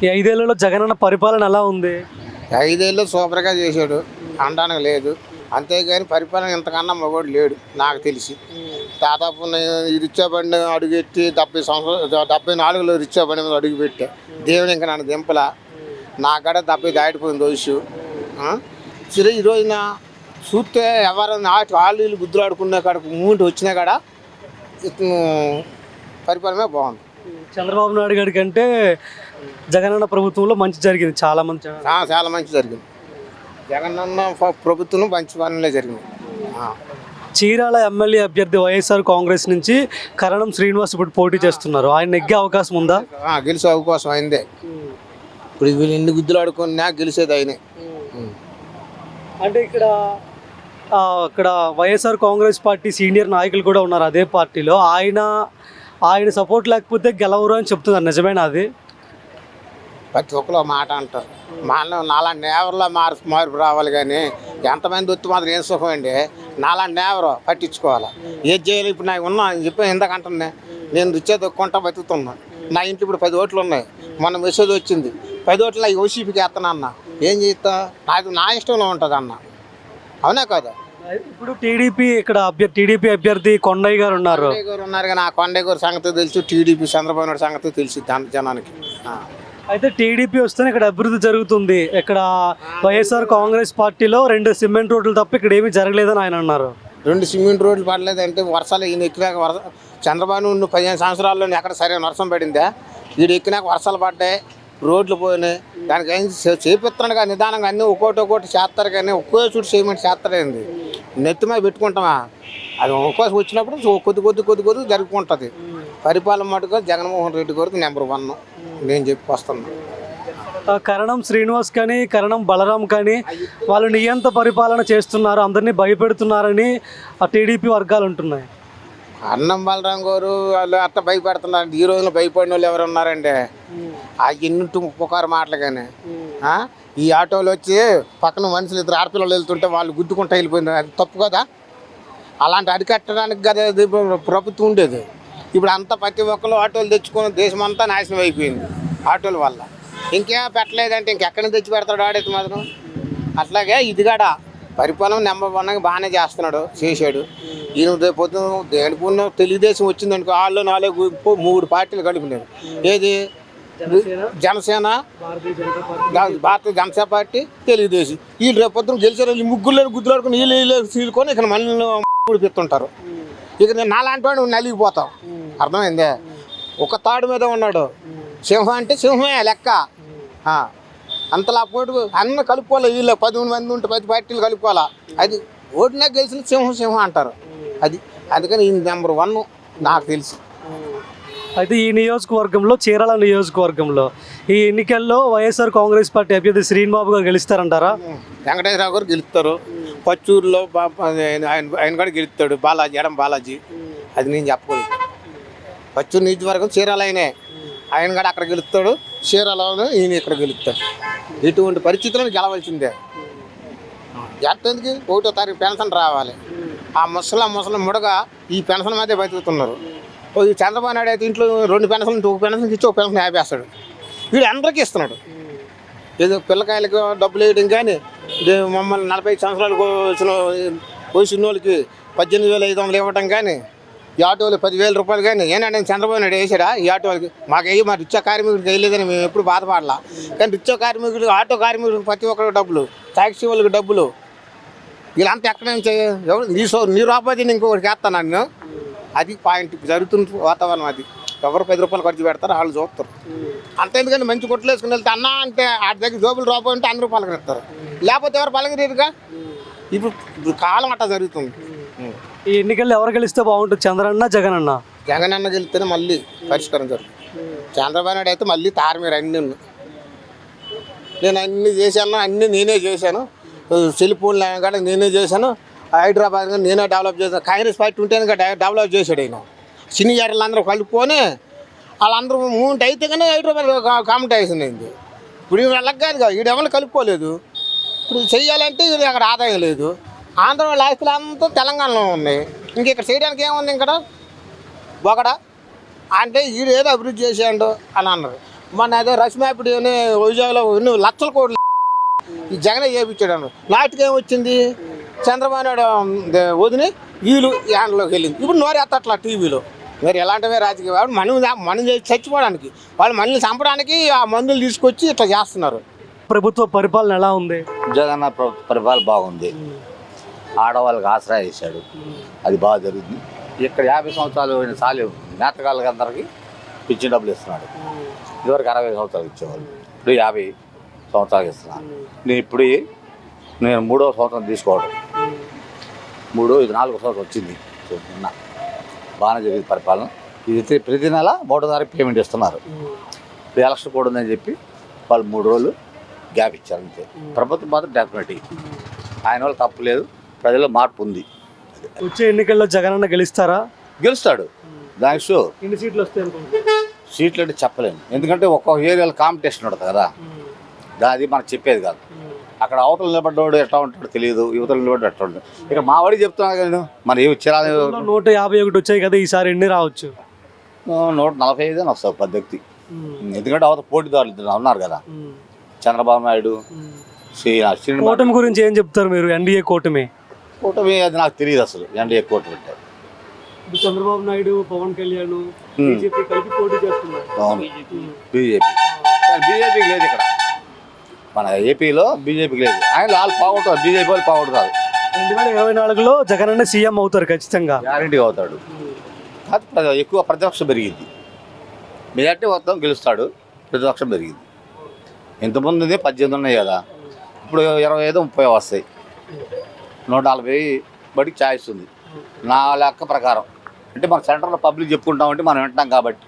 ఈ 5 ఏళ్లలో జగనన్న పరిపాలన ఎలా ఉంది? 5 ఏళ్ళు సూపర్గా చేశాడు అనడానికి లేదు. అంతేగాని పరిపాలన ఇంతకన్నా మగోడు లేడు నాకు తెలిసి. దాదాపు నేను ఈ రిక్షా బండి అడుగెట్టి 70 సంవత్సరాలు 74లో రిక్షా బండి మీద అడుగు పెట్టా. దేవుని ఇంకా నన్ను దింపలా. నా కాడ 70 దాటిపోయింది వయసు. సరే ఈ రోజున చూస్తే ఎవరైనా వాళ్ళు వీళ్ళు బుద్ధులు ఆడుకునే కాడ మూమెంట్ వచ్చినా కాడ ఇతను పరిపాలనే బాగుంది. చంద్రబాబు నాయుడు గారి కంటే జగనన్న ప్రభుత్వంలో మంచి జరిగింది, చాలా మంది. చాలా మంచి జరిగింది. జగనన్న ప్రభుత్వం మంచి పనులే జరిగింది. చీరాల ఎమ్మెల్యే అభ్యర్థి వైఎస్ఆర్ కాంగ్రెస్ నుంచి కరణం శ్రీనివాస్ ఇప్పుడు పోటీ చేస్తున్నారు. ఆయన నెగ్గే అవకాశం ఉందా? గెలిచే అవకాశం అయిందే. ఇప్పుడు వీళ్ళు ఎన్ని గుద్దులు ఆడుకున్నా గెలిచేది ఆయనే. అంటే ఇక్కడ వైఎస్ఆర్ కాంగ్రెస్ పార్టీ సీనియర్ నాయకులు కూడా ఉన్నారు అదే పార్టీలో. ఆయన సపోర్ట్ లేకపోతే గెలవరు అని చెప్తున్నారు, నిజమేనా అది? ప్రతి ఒక్కరు మాట అంటారు. నాలా నేవర్లో మార్పు రావాలి. కానీ ఎంతమంది వచ్చి మాత్రం ఏం సుఖం అండి. నాలా నేవరు పట్టించుకోవాలి. ఏది చేయాలి? ఇప్పుడు నాకు ఉన్నా చెప్పి ఇందాక అంటున్నా, నేను రుచే దొక్కుంటా బతుకుతున్నా. నా ఇంట్లో ఇప్పుడు 10 ఓట్లు ఉన్నాయి. మొన్న మెసేజ్ వచ్చింది 10 ఓట్లు అవి ఓసీపీకి వేస్తాను అన్న. ఏం చేస్తా? నాకు నా ఇష్టంలో ఉంటుంది అన్న. అవునా కదా? ఇప్పుడు టీడీపీ అభ్యర్థి కొండయ్య గారు ఉన్నారు కానీ ఆ కొండయ్య గారి సంగతి తెలుసు, టీడీపీ చంద్రబాబు నాయుడు సంగతి తెలుసు జనానికి. అయితే టీడీపీ వస్తేనే ఇక్కడ అభివృద్ధి జరుగుతుంది. ఇక్కడ వైఎస్ఆర్ కాంగ్రెస్ పార్టీలో 2 సిమెంట్ రోడ్లు తప్ప ఇక్కడ ఏమీ జరగలేదని ఆయన అన్నారు. 2 సిమెంట్ రోడ్లు పడలేదంటే వర్షాలు ఈయన ఎక్కినాక చంద్రబాబు నుండి 15 సంవత్సరాల్లో ఎక్కడ సరైన వర్షం పడిందా? వీడు ఎక్కినాక వర్షాలు పడ్డాయి, రోడ్లు పోయినాయి. దానికి ఏం చేపిస్తున్నాడు కానీ నిదానంగా అన్నీ ఒక్కోటి చేస్తారు. కానీ ఒక్కో చుట్టూ చేయమంటే చేస్తారేంది? నెత్తిమే పెట్టుకుంటామా? అది ఒక్కోసం వచ్చినప్పుడు కొద్ది జరుగుతుంటుంది. పరిపాలన మటుకు జగన్మోహన్ రెడ్డి గారికి నెంబర్ 1 నేను చెప్పి వస్తున్నాను. కరణం శ్రీనివాస్ కానీ కరణం బలరాం కానీ వాళ్ళు నియంత పరిపాలన చేస్తున్నారు, అందరినీ భయపెడుతున్నారని ఆ టీడీపీ వర్గాలు ఉంటున్నాయి. అన్నం బలరాం గారు వాళ్ళు అట్లా భయపెడుతున్నారు. ఈ రోజులో భయపడిన వాళ్ళు ఎవరు ఉన్నారండి? ఆ ఎన్నింటి పుకారు మాటలు. కానీ ఈ ఆటోలు వచ్చి పక్కన మనుషులు 2 ఆడపిల్లలు వెళ్తుంటే వాళ్ళు గుద్దుకుంటూ వెళ్ళిపోయింది. అది తప్పు కదా? అలాంటి అరికట్టడానికి కదా ప్రభుత్వం ఉండేది. ఇప్పుడు అంతా ప్రతి ఒక్కరు ఆటోలు తెచ్చుకొని దేశం అంతా నాశనం అయిపోయింది ఆటోల వల్ల. ఇంకేం పెట్టలేదంటే ఇంకెక్కడి తెచ్చి పెడతాడు ఆడైతే మాత్రం. అట్లాగే ఇది కూడా పరిపాలన నెంబర్ 1 బాగానే చేశాడు. ఈయన రేపు దేనికున్న తెలుగుదేశం వచ్చిందనుకో, వాళ్ళు 3 పార్టీలు కలిపినారు. ఏది? జనసేన, భారతీయ జనతా పార్టీ, తెలుగుదేశం. వీళ్ళు రేపు పొద్దున గెలిచారు. ఈ ముగ్గురు గుద్దులాడుకుని వీళ్ళు సీలుకొని ఇక్కడ మళ్ళీ ఊడిపిస్తుంటారు. ఇక నేను నాలాంటి వాడు నలిగిపోతావు. అర్థమైందే? ఒక తాడు మీద ఉన్నాడు. సింహం అంటే సింహమే లెక్క. అంతలా పోటు అన్న కలుపుకోవాలి. వీళ్ళు 10 మంది ఉంటే 10 పార్టీలు కలుపుకోవాలా. అది ఓటునే గెలిచిన సింహం అంటారు. అందుకని ఈ నెంబర్ 1 నాకు తెలుసు. అయితే ఈ నియోజకవర్గంలో, చీరాల నియోజకవర్గంలో ఈ ఎన్నికల్లో వైఎస్ఆర్ కాంగ్రెస్ పార్టీ అభ్యర్థి శ్రీనిబాబు గారు గెలుస్తారంటారా? వెంకటేశ్వరరావు గారు గెలుస్తారు. పచ్చూరులో ఆయన కూడా గెలుస్తాడు. ఎడం బాలాజీ. అది నేను చెప్పకూడదు. పచ్చూరు నియోజకవర్గం చీరాల ఆయన కూడా అక్కడ గెలుస్తాడు. చీరాలలో ఈయన ఇక్కడ గెలుస్తాడు. ఇటువంటి పరిస్థితులను గెలవలసిందే. ఎందుకు? 1వ తారీఖు పెన్షన్ రావాలి. ఆ ముసలి ముడగా ఈ పెన్షన్ మధ్య బతుకుతున్నారు. ఈ చంద్రబాబు నాయుడు అయితే ఇంట్లో 2 పెన్షన్లు, ఒక పెన్షన్ ఇచ్చి ఒక పెన్షన్ ఆపేస్తాడు. వీడు అందరికీ ఇస్తున్నాడు. ఏదో పిల్లకాయలకు డబ్బులు వేయడం కానీ, మమ్మల్ని 45 సంవత్సరాలకు వచ్చిన వయసు వాళ్ళకి 18,500 ఇవ్వడం కానీ, ఈ ఆటోలు 10,000 రూపాయలు కానీ ఏంటంటే చంద్రబాబు నాయుడు వేసాడా ఈ ఆటోలకి? మాకు మా రిక్షా కార్మికుడికి వేయలేదని మేము ఎప్పుడు బాధపడాలా. కానీ రిక్షా కార్మికుడు, ఆటో కార్మికుడికి ప్రతి ఒక్కరికి డబ్బులు, టాక్సీ వాళ్ళకి డబ్బులు. వీళ్ళంతా ఎక్కడ నుంచి నీ రూపాయి ఇంకొకరికి వేస్తాను నేను. అది పాయింట్. జరుగుతుంది వాతావరణం. అది ఎవరు 10 రూపాయలు ఖర్చు పెడతారు, వాళ్ళు చూస్తారు. అంత ఎందుకంటే మంచి కొట్లు వేసుకుని వెళ్తే అన్న అంటే ఆ దగ్గర జోబులు రూపాయి ఉంటే అందరూ పలకరిస్తారు. లేకపోతే ఎవరు పలకరీరుగా. ఇప్పుడు కాలం అట్లా జరుగుతుంది. ఈ ఎన్నికల్లో ఎవరు గెలిస్తే బాగుంటుంది? చంద్రన్న, జగనన్న గెలిస్తేనే మళ్ళీ పరిష్కారం జరుగుతుంది. చంద్రబాబు నాయుడు అయితే మళ్ళీ తారమీరు అన్నీ. నేను అన్నీ చేశాను, అన్నీ నేనే చేశాను. సెల్ ఫోన్లు కూడా నేనే చేశాను. హైదరాబాద్ నేనే డెవలప్ చేశాను. కాంగ్రెస్ పార్టీ ఉంటేనే డెవలప్ చేశాడు ఆయన. సీనియర్లు అందరూ కలుపుకొని వాళ్ళందరూ మూమెంట్ అయితే కానీ హైదరాబాద్ కాంపిటీషన్ అయింది. ఇప్పుడు వెళ్ళక కాదుగా, వీడెవరిని కలుపుకోలేదు. ఇప్పుడు చెయ్యాలంటే ఇది అక్కడ ఆదాయం లేదు. ఆంధ్ర వాళ్ళ ఆస్తులు అంతా తెలంగాణలో ఉన్నాయి. ఇంక ఇక్కడ చేయడానికి ఏముంది? ఇక్కడ ఒకడ అంటే వీడు ఏదో అభివృద్ధి చేసాడు అని అన్నారు. మన అదే రశ్మాపుడి వైజాగ్లో నువ్వు లక్షల కోట్లు ఈ జగనే చేయించాడు. నాటికేం వచ్చింది, చంద్రబాబు నాయుడు వదిని వీళ్ళు యాన్లోకి వెళ్ళింది. ఇప్పుడు నోరేత్తట్లా టీవీలో. మరి ఎలాంటివే రాజకీయ మనం చచ్చిపోవడానికి, వాళ్ళు మనల్ని చంపడానికి ఆ మందులు తీసుకొచ్చి ఇట్లా చేస్తున్నారు. ప్రభుత్వ పరిపాలన ఎలా ఉంది? జగన్ పరిపాలన బాగుంది. ఆడవాళ్ళకి ఆసరా చేశాడు, అది బాగా జరుగుతుంది. ఇక్కడ 50 సంవత్సరాలు చాలు నేతగాళ్ళకి అందరికీ పిచ్చిన డబ్బులు ఇస్తున్నాడు. ఇదివరకు 60 సంవత్సరాలు ఇచ్చేవాళ్ళు, ఇప్పుడు 50 సంవత్సరాలు ఇస్తున్నాను. నేను 3వ సంవత్సరం తీసుకోవడం, ఇది 4వ సంవత్సరం వచ్చింది. నిన్న బాగానే జరిగింది పరిపాలన. ఇది ప్రతి నెల 3వ తారీఖు పేమెంట్ ఇస్తున్నారు. ఇప్పుడు ఎలక్షన్ కూడా ఉందని చెప్పి వాళ్ళు 3 రోజులు గ్యాప్ ఇచ్చారు అంతే. ప్రభుత్వం మాత్రం డెఫినెట్గా ఆయన వల్ల తప్పు లేదు, ప్రజల్లో మార్పు ఉంది. వచ్చే ఎన్నికల్లో జగనన్న గెలుస్తారా? గెలుస్తాడు, దానికి షో. ఎన్ని సీట్లు వస్తాయి అనుకుంటున్నారు? సీట్లు అంటే చెప్పలేము, ఎందుకంటే ఒక్కొక్క ఏరియాలో కాంపిటీషన్ ఉంటుంది కదా, అది మనకు చెప్పేది కాదు. అక్కడ అవతల నిలబడ్డాడు ఎట్లా ఉంటాడో తెలియదు, యువతలు నిలబడ్డాడు ఎట్లా ఉంటాడు. ఇక్కడ మా వాడికి చెప్తున్నాను కదా, మరి ఏమి ఇచ్చారా? 151 వచ్చాయి కదా, ఈసారి ఎన్ని రావచ్చు? 145 అని వస్తావు పెద్ద వ్యక్తి. ఎందుకంటే అవతల పోటీదారులు ఇద్దరు ఉన్నారు కదా, చంద్రబాబు నాయుడు, కూటమి గురించి ఏం చెప్తారు మీరు? ఎన్డీఏ కూటమి అది నాకు తెలియదు అసలు. ఎన్డీఏ కూటమి అంటే చంద్రబాబు నాయుడు, పవన్ కళ్యాణ్, బీజేపీ కలిపి పోటీ చేస్తున్నారు. అవును, బీజేపీకి లేదు ఇక్కడ, మన ఏపీలో బీజేపీకి లేదు. ఆయన వాళ్ళు పోగొట్టారు, బీజేపీ వాళ్ళు పోగొడతారు. 2024లో జగనన్న సీఎం అవుతారు ఖచ్చితంగా, గ్యారంటీ అవుతాడు. ఎక్కువ ప్రతిపక్షం పెరిగింది, మెజార్టీ మొత్తం గెలుస్తాడు, ప్రతిపక్షం పెరిగింది. ఇంతకుముందు 18 ఉన్నాయి కదా, ఇప్పుడు 25, 30 వస్తాయి. 140 బడికి ఛాయిస్ ఉంది నా లెక్క ప్రకారం. అంటే మన సెంటర్లో పబ్లిక్ చెప్పుకుంటామంటే మనం వింటాం కాబట్టి,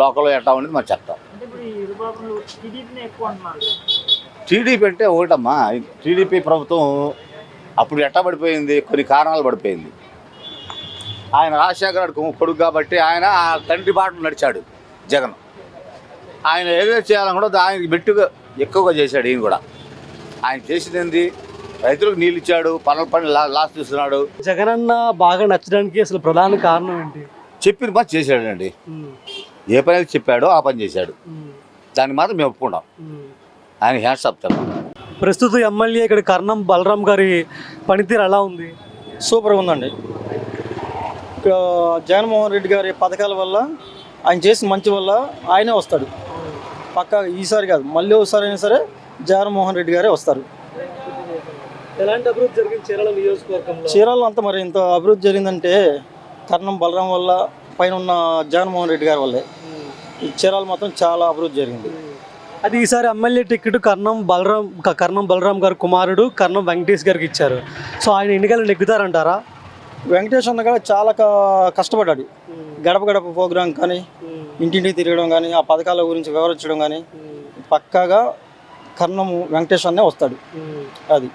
లోకల్లో ఎట్లా ఉండేది మనం చెప్తాం. టీడీపీ అంటే ఒకటమ్మా, టీడీపీ ప్రభుత్వం అప్పుడు ఎట్టా పడిపోయింది, కొన్ని కారణాలు పడిపోయింది. ఆయన రాజశేఖర్ కొడుకు కాబట్టి ఆయన తండ్రి బాటలు నడిచాడు జగన్. ఆయన ఏదైతే చేయాలనుకుంటే ఆయనకి మెట్టుగా ఎక్కువగా చేశాడు. ఈయన కూడా ఆయన చేసింది ఏంది, రైతులకు నీళ్ళు ఇచ్చాడు, పనులు లాస్ తీస్తున్నాడు. జగనన్న బాగా నచ్చడానికి అసలు ప్రధాన కారణం ఏంటి? చెప్పిన పని చేశాడండి. ఏ పని అయితే చెప్పాడో ఆ పని చేశాడు, దాన్ని మాత్రం మేము ఒప్పుకుంటాం. ఆయన హ్యాండ్స్ అప్ చెప్పాలి. ప్రస్తుత ఎమ్మెల్యే ఇక్కడ కర్ణం బలరాం గారి పనితీరు ఎలా ఉంది? సూపర్గా ఉందండి. ఇక్కడ జగన్మోహన్ రెడ్డి గారి పథకాల వల్ల, ఆయన చేసిన మంచి వల్ల ఆయనే వస్తాడు పక్కా. ఈసారి కాదు, మళ్ళీ ఒకసారి అయినా సరే జగన్మోహన్ రెడ్డి గారే వస్తారు. ఎలాంటి అభివృద్ధి జరిగింది చీరాల నియోజకవర్గంలో? చీరాల్లో అంతా మరి ఇంత అభివృద్ధి జరిగిందంటే కర్ణం బలరాం వల్ల, పైన ఉన్న జగన్మోహన్ రెడ్డి గారి వల్లే. ఈ చీరాల మొత్తం చాలా అభివృద్ధి జరిగింది. అది ఈసారి ఎమ్మెల్యే టికెట్ కర్ణం బలరాం గారి కుమారుడు కర్ణం వెంకటేష్ గారికి ఇచ్చారు. సో ఆయన ఎన్నికలు నెగ్గుతారంటారా? వెంకటేష్ అన్న కూడా చాలా కష్టపడ్డాడు. గడప గడప ప్రోగ్రాం కానీ, ఇంటింటికి తిరగడం కానీ, ఆ పథకాల గురించి వివరించడం కానీ పక్కాగా కర్ణం వెంకటేష్ అన్నే వస్తాడు. అది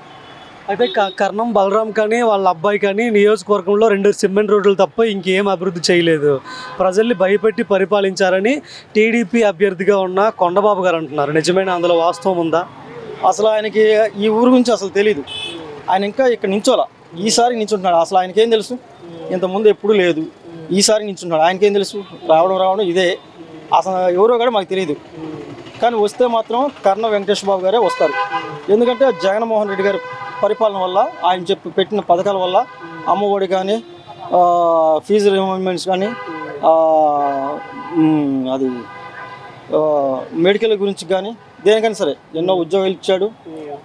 అయితే కర్ణం బలరాం కానీ వాళ్ళ అబ్బాయి కానీ నియోజకవర్గంలో 2 సిమెంట్ రోడ్లు తప్ప ఇంకేం అభివృద్ధి చేయలేదు, ప్రజల్ని భయపెట్టి పరిపాలించారని టీడీపీ అభ్యర్థిగా ఉన్న కొండబాబు గారు అంటున్నారు. నిజమైన అందులో వాస్తవం ఉందా? అసలు ఆయనకి ఈ ఊరు గురించి అసలు తెలీదు. ఆయన ఇంకా ఇక్కడ నించోలా, ఈసారి నించుంటున్నాడు. అసలు ఆయనకేం తెలుసు? ఇంతకుముందు ఎప్పుడు లేదు, ఈసారి నించుంటున్నాడు. ఆయనకేం తెలుసు? రావడం ఇదే. అసలు ఎవరో కూడా మాకు తెలియదు. కానీ వస్తే మాత్రం కర్ణ వెంకటేష్ బాబు గారే వస్తారు. ఎందుకంటే జగన్మోహన్ రెడ్డి గారి పరిపాలన వల్ల, ఆయన పెట్టిన పథకాల వల్ల, అమ్మఒడి కానీ, ఫీజు రిమెంబర్మెంట్స్ కానీ, అది మెడికల్ గురించి కానీ, దేనికైనా సరే ఎన్నో ఉద్యోగాలు ఇచ్చాడు.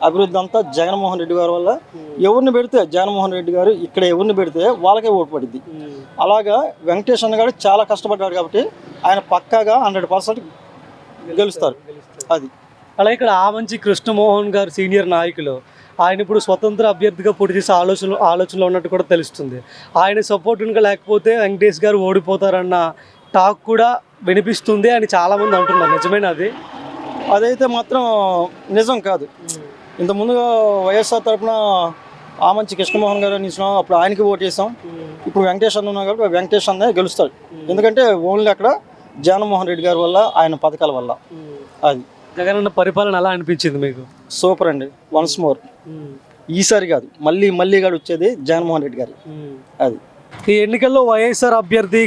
అభివృద్ధి అంతా జగన్మోహన్ రెడ్డి గారి వల్ల. ఎవరిని పెడితే జగన్మోహన్ రెడ్డి గారు ఇక్కడ ఎవరిని పెడితే వాళ్ళకే ఓటు పడింది. అలాగా వెంకటేష్ అన్న గారు చాలా కష్టపడ్డాడు కాబట్టి ఆయన పక్కాగా 100% గెలుస్తారు. అది అలా ఇక్కడ ఆమంచి కృష్ణమోహన్ గారు సీనియర్ నాయకులు, ఆయన ఇప్పుడు స్వతంత్ర అభ్యర్థిగా పోటీ చేసే ఆలోచనలో ఉన్నట్టు కూడా తెలుస్తుంది. ఆయన సపోర్ట్ ఇంకా లేకపోతే వెంకటేష్ గారు ఓడిపోతారన్న టాక్ కూడా వినిపిస్తుంది అని చాలామంది అంటున్నారు. నిజమేనా అది? అదైతే మాత్రం నిజం కాదు. ఇంతకుముందుగా వైఎస్ఆర్ తరఫున ఆమంచి కృష్ణమోహన్ గారు నిలిచినాం, అప్పుడు ఆయనకి ఓటు చేసాం. ఇప్పుడు వెంకటేష్ అన్న ఉన్నా కాబట్టి వెంకటేష్ అన్నే గెలుస్తాడు. ఎందుకంటే ఓన్లీ అక్కడ జగన్మోహన్ రెడ్డి గారి వల్ల, ఆయన పథకాల వల్ల. అది జగనన్న పరిపాలన ఎలా అనిపించింది మీకు? సూపర్ అండి. వన్స్ మోర్, ఈసారి కాదు మళ్ళీ గారు వచ్చేది జగన్మోహన్ రెడ్డి గారి. అది ఈ ఎన్నికల్లో వైఎస్ఆర్ అభ్యర్థి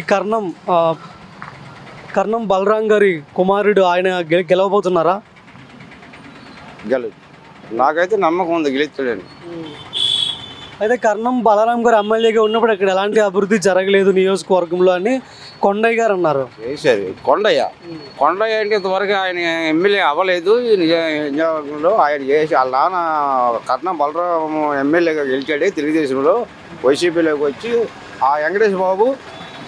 కర్ణం బలరాం గారి కుమారుడు ఆయన గెలవబోతున్నారా? గెలు నాకైతే నమ్మకం ఉంది గెలుస్తాడని. అయితే కర్ణం బలరాం గారు ఎమ్మెల్యేగా ఉన్నప్పుడు ఇక్కడ ఎలాంటి అభివృద్ధి జరగలేదు నియోజకవర్గంలో అని కొండయ్య గారు అన్నారు. చేశారు కొండయ్య అంటే ఇంతవరకు ఆయన ఎమ్మెల్యే అవ్వలేదు. ఈ నియోజకవర్గంలో ఆయన చేసి వాళ్ళ నాన్న కర్ణం బలరాం ఎమ్మెల్యేగా గెలిచాడే తెలుగుదేశంలో. వైసీపీలోకి వచ్చి ఆ వెంకటేష్ బాబు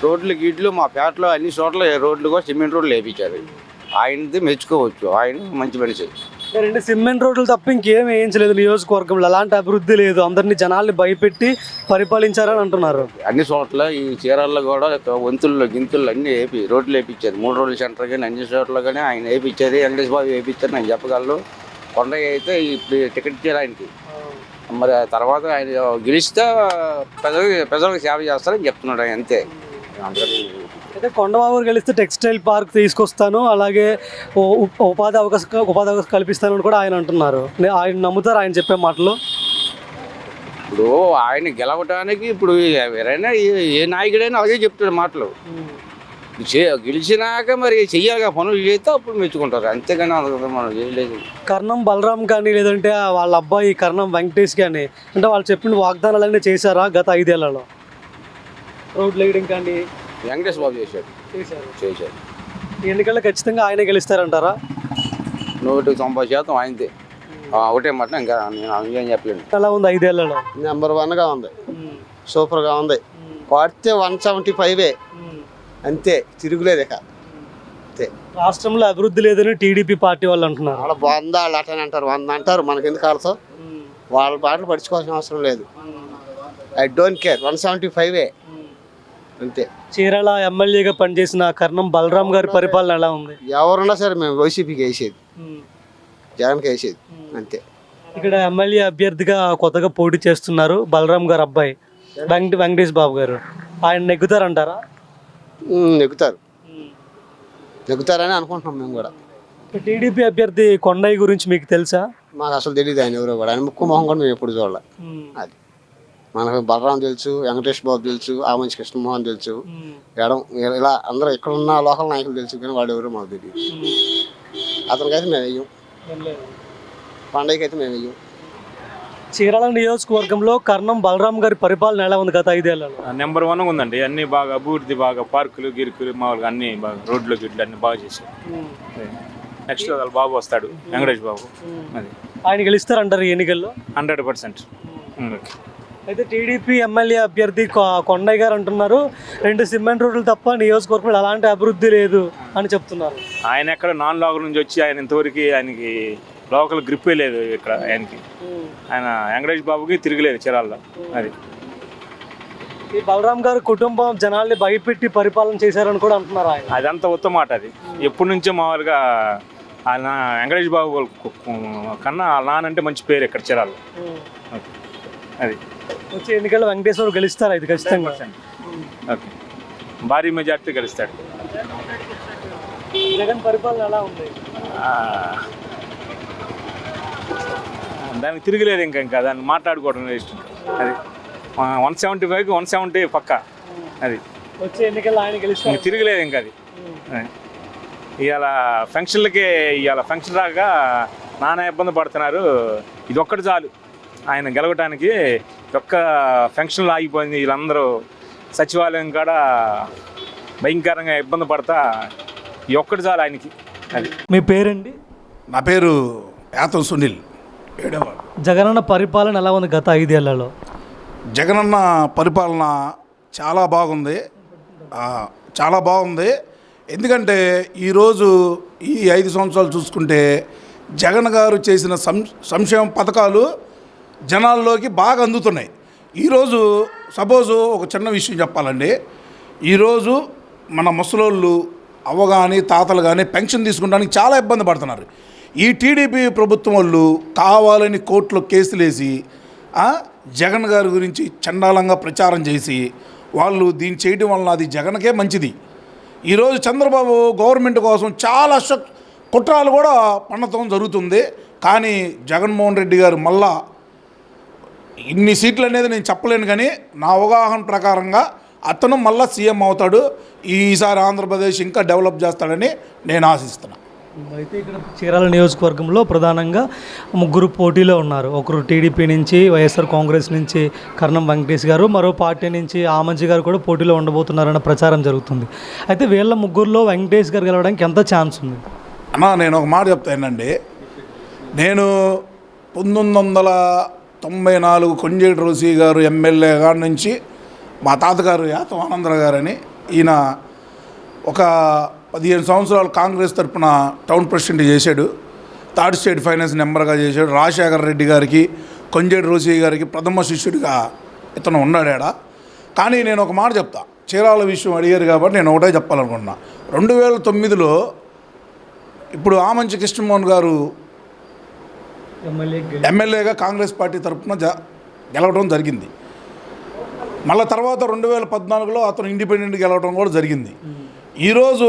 రోడ్లు గిడ్లు మా పేటలో అన్ని చోట్ల రోడ్లు కూడా సిమెంట్ రోడ్లు వేయించారు. ఆయనది మెచ్చుకోవచ్చు, ఆయన మంచి మనిషి. రెండు సిమెంట్ రోడ్లు తప్ప ఇంకేం వేయించలేదు నియోజకవర్గంలో, ఎలాంటి అభివృద్ధి లేదు, అందరినీ జనాల్ని భయపెట్టి పరిపాలించారని అంటున్నారు. అన్ని చోట్ల ఈ చీరాల్లో కూడా వంతుల్లో గింతుల్లో అన్ని రోడ్లు వేయించారు. 3 రోడ్ల సెంటర్ కానీ అన్ని చోట్ల కానీ ఆయన వేయించారు. వెంకటేష్ బాబు వేయించారు నేను చెప్పగలను. కొండయ్య అయితే ఇప్పుడు టికెట్ ఇచ్చారు ఆయనకి. మరి తర్వాత ఆయన గెలిస్తే ప్రజలకు సేవ చేస్తారని చెప్తున్నాడు ఆయన, అంతే. అయితే కొండబాబు గారు గెలిస్తే టెక్స్టైల్ పార్క్ తీసుకొస్తాను, అలాగే ఉపాధి అవకాశం కల్పిస్తానని కూడా ఆయన అంటున్నారు. ఆయన నమ్ముతారు ఆయన చెప్పే మాటలు? ఇప్పుడు ఆయన గెలవటానికి ఇప్పుడు ఎవరైనా ఏ నాయకుడైనా అలాగే చెప్తాడు మాటలు. గెలిచినాక మరి చెయ్యాలి పనులు చేస్తే అప్పుడు మెచ్చుకుంటారు, అంతేగాని మనం చేయలేదు. కర్ణం బలరాం కానీ లేదంటే వాళ్ళ అబ్బాయి కర్ణం వెంకటేష్ కానీ అంటే వాళ్ళు చెప్పిన వాగ్దానాలన్నీ చేశారా గత 5 ఏళ్లలో? రోడ్లు వేయడం కానీ వెంకటేష్ బాబు చేశాడు. ఎన్నికల్లో ఖచ్చితంగా ఆయనే గెలుస్తారంటారా? 190% ఆయనదే. ఒకటే మాట, ఇంకా నేను ఏం చెప్పలేను. ఎలా ఉంది 5 ఏళ్లలో? నెంబర్ 1గా ఉంది, సూపర్గా ఉంది. వాడితే 175 అంతే, తిరుగులేదు ఇక. అంతే. రాష్ట్రంలో అభివృద్ధి లేదని టీడీపీ పార్టీ వాళ్ళు అంటున్నారు. వాళ్ళ 100 వాళ్ళు అటని అంటారు, 100 అంటారు, మనకి ఎందుకు ఆడతాం? వాళ్ళ పాటలు పడుచుకోవాల్సిన అవసరం లేదు. ఐ డోంట్ కేర్, 175 అంతే. చీరాల ఎమ్మెల్యేగా పనిచేసిన కర్ణం బలరాం గారి పరిపాలన ఎలా ఉంది? ఎవరున్నా సరే మేము వైసీపీకి వేసేది, జగన్కి వేసేది, అంతే. ఇక్కడ ఎమ్మెల్యే అభ్యర్థిగా కొత్తగా పోటీ చేస్తున్నారు బలరాం గారు అబ్బాయి వెంకటేష్ బాబు గారు. ఆయన నెగ్గుతారంటారా? నెగ్గుతారని అనుకుంటున్నాం మేము కూడా. టీడీపీ అభ్యర్థి కొండయ్య గురించి మీకు తెలుసా? మాకు అసలు తెలియదు ఆయన ఎవరో కూడా. ఆయన ముక్కు మొహం కూడా మేము ఎప్పుడు చూడాలి. అది మనకు బలరాం తెలుసు, వెంకటేష్ బాబు తెలుసు, ఆమంచి కృష్ణమోహన్ తెలుసు, ఇలా అందరూ ఇక్కడ ఉన్న లోకల్ నాయకులు తెలుసు, కానీ వాడు ఎవరో మాకు తెలియదు. అతనికైతే మేము వెయ్యం, పండగకి అయితే మేము వెయ్యం. చీరాల నియోజకవర్గంలో కర్ణం బలరాం గారి పరిపాలన ఎలా ఉంది గత 5 ఏళ్లలో? నెంబర్ 1 ఉందండి. అన్ని బాగా అభివృద్ధి, బాగా పార్కులు గిరుకులు మామూలుగా అన్ని బాగా రోడ్లు గిడ్లు అన్ని బాగా చేశారు. నెక్స్ట్ వాళ్ళ బాబు వస్తాడు, వెంకటేష్ బాబు. అది ఆయన గెలుస్తారంటారు ఈ ఎన్నికల్లో? 100%. అయితే టీడీపీ ఎమ్మెల్యే అభ్యర్థి కొండయ్య గారు అంటున్నారు 2 సిమెంట్ రోడ్లు తప్ప నియోజకవర్గంలో ఎలాంటి అభివృద్ధి లేదు అని చెప్తున్నారు. ఆయన ఎక్కడ నాన్ లోకల్ నుంచి వచ్చి ఆయన ఇంతవరకు ఆయనకి లోకల్ గ్రిప్పే లేదు ఇక్కడ ఆయనకి. ఆయన వెంకటేష్ బాబుకి తిరగలేదు చీరాల్లో. అది ఈ బలరాం గారు కుటుంబం జనాల్ని భయపెట్టి పరిపాలన చేశారని కూడా అంటున్నారు ఆయన. అదంతా ఉత్తమ మాట. అది ఎప్పటి నుంచో మామూలుగా ఆయన వెంకటేష్ బాబు కన్నా వాళ్ళ నాన్న అంటే మంచి పేరు ఇక్కడ చీరాల్లో. అది వచ్చే ఎన్నికల్లో వెంకటేశ్వర గెలుస్తారు ఇది ఖచ్చితంగా. ఓకే, భారీ మెజార్టీ గెలుస్తాడు. జగన్ పరిపాలన ఎలా ఉంది? దానికి తిరగలేదు ఇంకా దాన్ని మాట్లాడుకోవడం ఇష్టం. అది 175కి 170 పక్క. అది వచ్చే ఎన్నికల్లో ఆయన గెలుస్తారు, తిరగలేదు ఇంకా. అది ఇవాళ ఫంక్షన్లకే ఇవాళ ఫంక్షన్ రాక నానా ఇబ్బంది పడుతున్నారు. ఇది ఒక్కటి చాలు ఆయన గెలవటానికి. ఒక్క ఫంక్షన్లు ఆగిపోయింది, వీళ్ళందరూ సచివాలయం కాడ భయంకరంగా ఇబ్బంది పడతా. ఈ ఒక్కటి చాలు ఆయనకి. అది. మీ పేరండి? నా పేరు యాతం సునీల్. జగనన్న పరిపాలన ఎలా ఉంది గత 5 ఏళ్లలో? జగనన్న పరిపాలన చాలా బాగుంది, చాలా బాగుంది. ఎందుకంటే ఈరోజు ఈ 5 సంవత్సరాలు చూసుకుంటే జగన్ గారు చేసిన సంక్షేమ పథకాలు జనాల్లోకి బాగా అందుతున్నాయి. ఈరోజు సపోజు ఒక చిన్న విషయం చెప్పాలండి. ఈరోజు మన ముసలోళ్ళు అవ్వ కానీ తాతలు కానీ పెన్షన్ తీసుకోవడానికి చాలా ఇబ్బంది పడుతున్నారు. ఈ టీడీపీ ప్రభుత్వం వాళ్ళు కావాలని కోర్టులో కేసులేసి జగన్ గారి గురించి చండాలంగా ప్రచారం చేసి వాళ్ళు దీన్ని చేయడం వలన అది జగన్కే మంచిది. ఈరోజు చంద్రబాబు గవర్నమెంట్ కోసం చాలా కుట్రాలు కూడా పన్నతం జరుగుతుంది. కానీ జగన్మోహన్ రెడ్డి గారు మళ్ళా ఇన్ని సీట్లు అనేది నేను చెప్పలేను, కానీ నా అవగాహన ప్రకారంగా అతను మళ్ళీ సీఎం అవుతాడు. ఈసారి ఆంధ్రప్రదేశ్ ఇంకా డెవలప్ చేస్తాడని నేను ఆశిస్తున్నాను. అయితే ఇక్కడ చీరాల నియోజకవర్గంలో ప్రధానంగా ముగ్గురు పోటీలో ఉన్నారు. ఒకరు టీడీపీ నుంచి, వైఎస్ఆర్ కాంగ్రెస్ నుంచి కర్ణం వెంకటేష్ గారు, మరో పార్టీ నుంచి ఆమంచి గారు కూడా పోటీలో ఉండబోతున్నారన్న ప్రచారం జరుగుతుంది. అయితే వీళ్ళ ముగ్గురులో వెంకటేష్ గారు గెలవడానికి ఎంత ఛాన్స్ ఉంది? అన్నా నేను ఒక మాట చెప్తానండి. నేను 1994 కొంజేటి రోసి గారు ఎమ్మెల్యే గారి నుంచి మా తాతగారు యాతం ఆనందరావు గారని ఈయన ఒక 15 సంవత్సరాలు కాంగ్రెస్ తరఫున టౌన్ ప్రెసిడెంట్ చేశాడు. థర్డ్ స్టేట్ ఫైనాన్స్ మెంబర్గా చేశాడు. రాజశేఖర రెడ్డి గారికి, కొంజేటి రోసి గారికి ప్రథమ శిష్యుడిగా ఇతను ఉన్నాడాడ. కానీ నేను ఒక మాట చెప్తా, చీరాల విషయం అడిగారు కాబట్టి నేను ఒకటే చెప్పాలనుకుంటున్నా. 2009లో ఇప్పుడు ఆమంచి కృష్ణమోహన్ గారు ఎమ్మెల్యేగా కాంగ్రెస్ పార్టీ తరఫున గెలవడం జరిగింది. మళ్ళీ తర్వాత 2014లో అతను ఇండిపెండెంట్ గెలవడం కూడా జరిగింది. ఈరోజు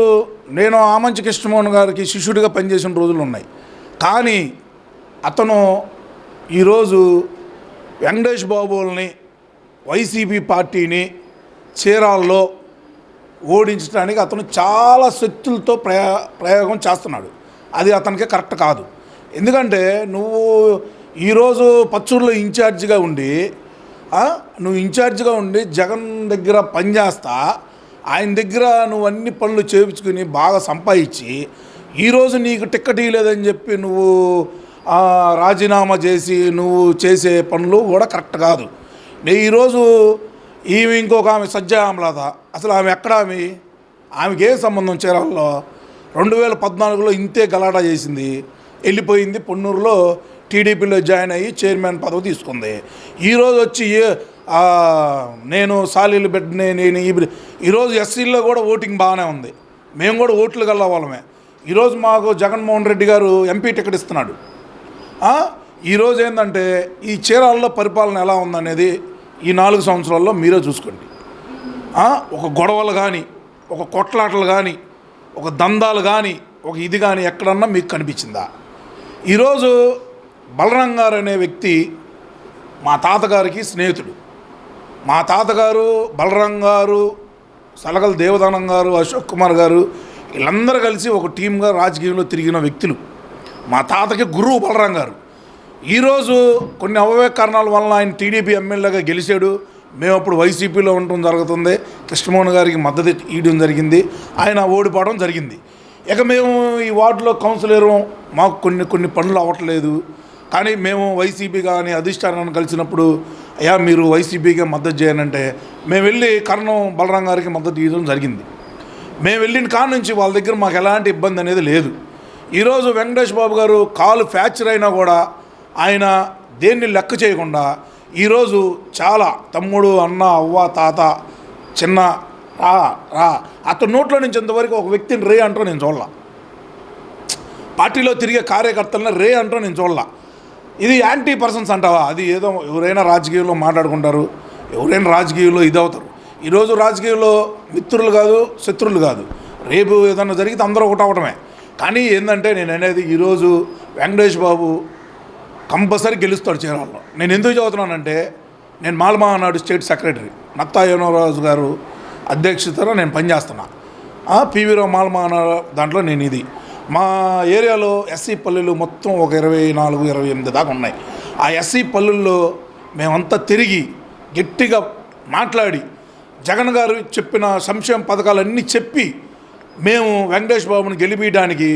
నేను ఆమంచి కృష్ణమోహన్ గారికి శిష్యుడిగా పనిచేసిన రోజులు ఉన్నాయి. కానీ అతను ఈరోజు వెంకటేష్ బాబుల్ని, వైసీపీ పార్టీని చీరాల్లో ఓడించడానికి అతను చాలా శక్తులతో ప్రయోగం చేస్తున్నాడు. అది అతనికి కరెక్ట్ కాదు. ఎందుకంటే నువ్వు ఈరోజు పచ్చూరులో ఇన్ఛార్జిగా ఉండి జగన్ దగ్గర పనిచేస్తా, ఆయన దగ్గర నువ్వు అన్ని పనులు చేయించుకుని బాగా సంపాదించి ఈరోజు నీకు టిక్కెట్ ఇవ్వలేదని చెప్పి నువ్వు రాజీనామా చేసి నువ్వు చేసే పనులు కూడా కరెక్ట్ కాదు. ఈరోజు ఈమె ఇంకొక ఆమె సజ్జామలత, అసలు ఆమె ఎక్కడ ఆమెకి ఏ సంబంధం? చీరాల్లో 2014లో ఇంతే గలాటా చేసింది, వెళ్ళిపోయింది. పొన్నూరులో టీడీపీలో జాయిన్ అయ్యి చైర్మన్ పదవి తీసుకుంది. ఈరోజు వచ్చి నేను సాలీలు పెట్టిన నేను ఈరోజు ఎస్సీల్లో కూడా ఓటింగ్ బాగానే ఉంది. మేము కూడా ఓట్లు గల్ల వాళ్ళమే. ఈరోజు మాకు జగన్మోహన్ రెడ్డి గారు ఎంపీ టికెట్ ఇస్తున్నాడు. ఈరోజు ఏంటంటే ఈ చీరాల్లో పరిపాలన ఎలా ఉందనేది ఈ 4 సంవత్సరాల్లో మీరే చూసుకోండి. ఒక గొడవలు కానీ, ఒక కొట్లాటలు కానీ, ఒక దందాలు కానీ, ఒక ఇది కానీ ఎక్కడన్నా మీకు కనిపించిందా? ఈరోజు బలరాం గారు అనే వ్యక్తి మా తాతగారికి స్నేహితుడు. మా తాతగారు, బలరాం గారు, సలగల దేవదానం గారు, అశోక్ కుమార్ గారు వీళ్ళందరూ కలిసి ఒక టీమ్గా రాజకీయంలో తిరిగిన వ్యక్తులు. మా తాతకి గురువు బలరాం గారు. ఈరోజు కొన్ని అవవేక కారణాల వలన ఆయన టీడీపీ ఎమ్మెల్యేగా గెలిచాడు. మేము అప్పుడు వైసీపీలో ఉండటం జరుగుతుంది. కృష్ణమోహన్ గారికి మద్దతు ఇవ్వడం జరిగింది. ఆయన ఓడిపోవడం జరిగింది. ఇక మేము ఈ వార్డులో కౌన్సిలరు, మాకు కొన్ని పనులు అవ్వట్లేదు. కానీ మేము వైసీపీ కానీ అధిష్టానాన్ని కలిసినప్పుడు అయ్యా మీరు వైసీపీగా మద్దతు చేయనంటే మేము వెళ్ళి కర్ణం బలరాం గారికి మద్దతు ఇవ్వడం జరిగింది. మేము వెళ్ళిన కాడ నుంచి వాళ్ళ దగ్గర మాకు ఎలాంటి ఇబ్బంది అనేది లేదు. ఈరోజు వెంకటేష్ బాబు గారు కాలు ఫ్రాక్చర్ అయినా కూడా ఆయన దేన్ని లెక్క చేయకుండా ఈరోజు చాలా తమ్ముడు, అన్న, అవ్వ, తాత, చిన్న రా అతని నోట్లో నుంచి ఇంతవరకు ఒక వ్యక్తిని రే అంటూ నేను చూడాల. పార్టీలో తిరిగే కార్యకర్తలను రే అంటూ నేను చూడాల. ఇది యాంటీ పర్సన్స్ అంటావా? అది ఏదో ఎవరైనా రాజకీయంలో మాట్లాడుకుంటారు, ఎవరైనా రాజకీయంలో ఇదవుతారు. ఈరోజు రాజకీయంలో మిత్రులు కాదు, శత్రువులు కాదు. రేపు ఏదన్నా జరిగితే అందరూ ఒకటి అవటమే. కానీ ఏంటంటే నేను అనేది ఈరోజు వెంకటేష్ బాబు కంపల్సరీ గెలుస్తాడు చీరాల్లో. నేను ఎందుకు చదువుతున్నానంటే నేను మాలమహానాడు స్టేట్ సెక్రటరీ, నత్తా యోనరాజు గారు అధ్యక్షతలో నేను పనిచేస్తున్నా. పీవీరావు మాలమహానాడు దాంట్లో నేను ఇది. మా ఏరియాలో ఎస్సీ పల్లెలు మొత్తం ఒక 24-28 దాకా ఉన్నాయి. ఆ ఎస్సీ పల్లెల్లో మేమంతా తిరిగి గట్టిగా మాట్లాడి జగన్ గారు చెప్పిన సంక్షేమ పథకాలన్నీ చెప్పి మేము వెంకటేష్ బాబుని గెలిపించడానికి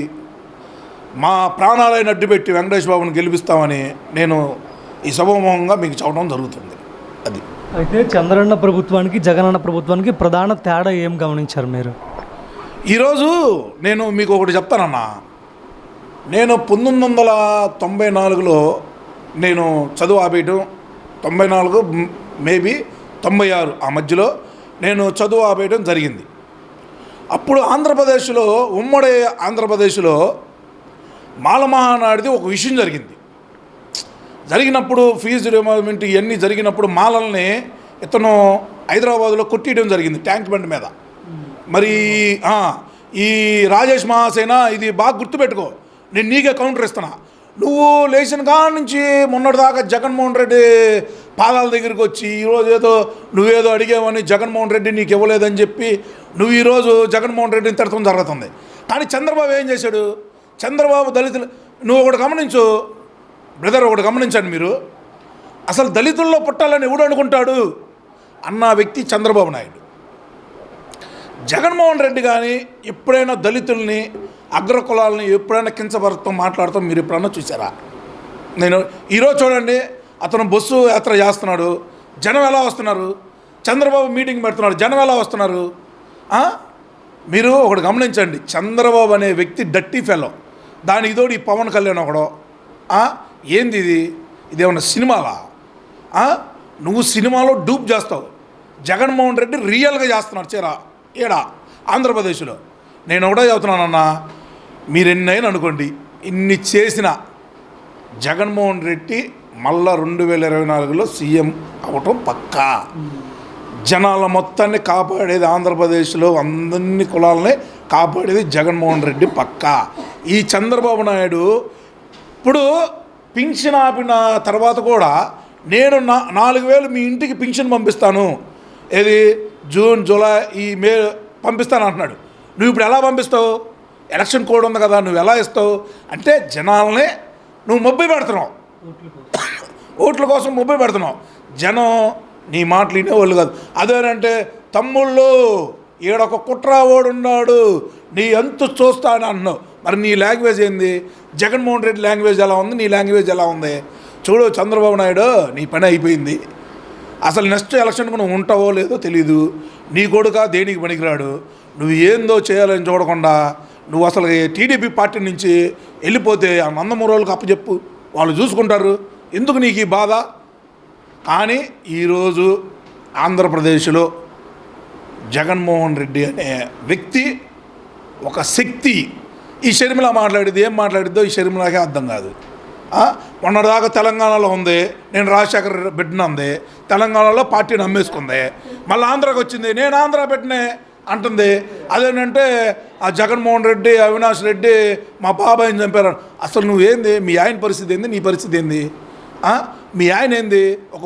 మా ప్రాణాలైన అడ్డుపెట్టి వెంకటేష్ బాబుని గెలిపిస్తామని నేను ఈ సభాముఖంగా మీకు చెప్పడం జరుగుతుంది. అది అయితే చంద్రన్న ప్రభుత్వానికి, జగనన్న ప్రభుత్వానికి ప్రధాన తేడా ఏం గమనించారు మీరు? ఈరోజు నేను మీకు ఒకటి చెప్తానన్నా. నేను 1994లో నేను చదువు ఆపేయటం, 94 మేబీ 96 ఆ మధ్యలో నేను చదువు ఆపేయటం జరిగింది. అప్పుడు ఆంధ్రప్రదేశ్లో, ఉమ్మడి ఆంధ్రప్రదేశ్లో మాలమహానాడిది ఒక విషయం జరిగినప్పుడు ఫీజు రిమర్మెంట్ ఇవన్నీ జరిగినప్పుడు మాలల్ని ఇతను హైదరాబాదులో కొట్టియడం జరిగింది ట్యాంక్ బండ్ మీద. మరి ఈ రాజేష్ మహాసేన ఇది బాగా గుర్తుపెట్టుకో, నేను నీకే కౌంటర్ ఇస్తున్నా. నువ్వు లేచిన కాడ నుంచి మొన్నటిదాకా జగన్మోహన్ రెడ్డి పాదాల దగ్గరికి వచ్చి ఈరోజు ఏదో నువ్వేదో అడిగావని జగన్మోహన్ రెడ్డి నీకు ఇవ్వలేదని చెప్పి నువ్వు ఈరోజు జగన్మోహన్ రెడ్డిని తిడతాం జరుగుతుంది. కానీ చంద్రబాబు ఏం చేశాడు? చంద్రబాబు దళితులు నువ్వు ఒకటి గమనించు బ్రదర్, ఒకటి గమనించండి మీరు. అసలు దళితుల్లో పుట్టాలని ఎవడు అనుకుంటాడు అన్న వ్యక్తి చంద్రబాబు నాయుడు. జగన్మోహన్ రెడ్డి కానీ ఎప్పుడైనా దళితుల్ని అగ్రకులాలని ఎప్పుడైనా కించపరుతాం మాట్లాడతాం మీరు ఎప్పుడన్నా చూసారా? నేను ఈరోజు చూడండి, అతను బస్సు యాత్ర చేస్తున్నాడు, జనం ఎలా వస్తున్నారు? చంద్రబాబు మీటింగ్ పెడుతున్నాడు, జనం ఎలా వస్తున్నారు? మీరు ఒకటి గమనించండి, చంద్రబాబు అనే వ్యక్తి డట్టి ఫెలో. దానికి తోడు ఈ పవన్ కళ్యాణ్ ఒకడో. ఏంది ఇది? ఇదేమన్నా సినిమాలా? నువ్వు సినిమాలో డూప్ చేస్తావు. జగన్మోహన్ రెడ్డి రియల్గా చేస్తున్నాడు ఏడా ఆంధ్రప్రదేశ్లో. నేను ఒకటే చెబుతున్నానన్నా, మీరు ఎన్నైనా అనుకోండి, ఇన్ని చేసిన జగన్మోహన్ రెడ్డి మళ్ళా 2024లో సీఎం అవటం పక్కా. జనాల మొత్తాన్ని కాపాడేది ఆంధ్రప్రదేశ్లో అందరినీ కులాలని కాపాడేది జగన్మోహన్ రెడ్డి పక్కా. ఈ చంద్రబాబు నాయుడు ఇప్పుడు పింఛన్ ఆపిన తర్వాత కూడా నేను 4,000 మీ ఇంటికి పింఛన్ పంపిస్తాను, ఏది జూన్ జూలై ఈ మే పంపిస్తాను అంటున్నాడు. నువ్వు ఇప్పుడు ఎలా పంపిస్తావు? ఎలక్షన్ కోడ్ ఉంది కదా, నువ్వు ఎలా ఇస్తావు? అంటే జనాలనే నువ్వు మొబ్బి పెడుతున్నావు, ఓట్ల కోసం మొబ్బి పెడుతున్నావు. జనం నీ మాటలు వినేవాళ్ళు కాదు. అదేనంటే తమ్ముళ్ళు ఈడొక కుట్రావాడు ఉన్నాడు, నీ అంతు చూస్తాను అన్నావు. మరి నీ లాంగ్వేజ్ ఏంది? జగన్మోహన్ రెడ్డి లాంగ్వేజ్ ఎలా ఉంది, నీ లాంగ్వేజ్ ఎలా ఉంది? చూడు చంద్రబాబు నాయుడు, నీ పని అయిపోయింది. అసలు నెక్స్ట్ ఎలక్షన్కు నువ్వు ఉంటావో లేదో తెలీదు. నీ కొడుక దేనికి పనికిరాడు. నువ్వు ఏందో చేయాలని చూడకుండా నువ్వు అసలు టీడీపీ పార్టీ నుంచి వెళ్ళిపోతే ఆ నందమూరి వాళ్ళకి అప్పచెప్పు, వాళ్ళు చూసుకుంటారు. ఎందుకు నీకు ఈ బాధ? కానీ ఈరోజు ఆంధ్రప్రదేశ్లో జగన్మోహన్ రెడ్డి అనే వ్యక్తి ఒక శక్తి. ఈ షర్మిల మాట్లాడేది ఏం మాట్లాడిద్దో ఈ షర్మిలకే అర్థం కాదు. మొన్నటిదాకా తెలంగాణలో ఉంది, నేను రాజశేఖర్ బిడ్డను అంది, తెలంగాణలో పార్టీని అమ్మేసుకుంది. మళ్ళీ ఆంధ్రాకి వచ్చింది, నేను ఆంధ్ర బిడ్డనే అంటుంది. అదేంటంటే ఆ జగన్మోహన్ రెడ్డి, అవినాష్ రెడ్డి మా బాబాయిని చంపారు. అసలు నువ్వేంది? మీ ఆయన పరిస్థితి ఏంది? నీ పరిస్థితి ఏంది? మీ ఆయన ఏంది? ఒక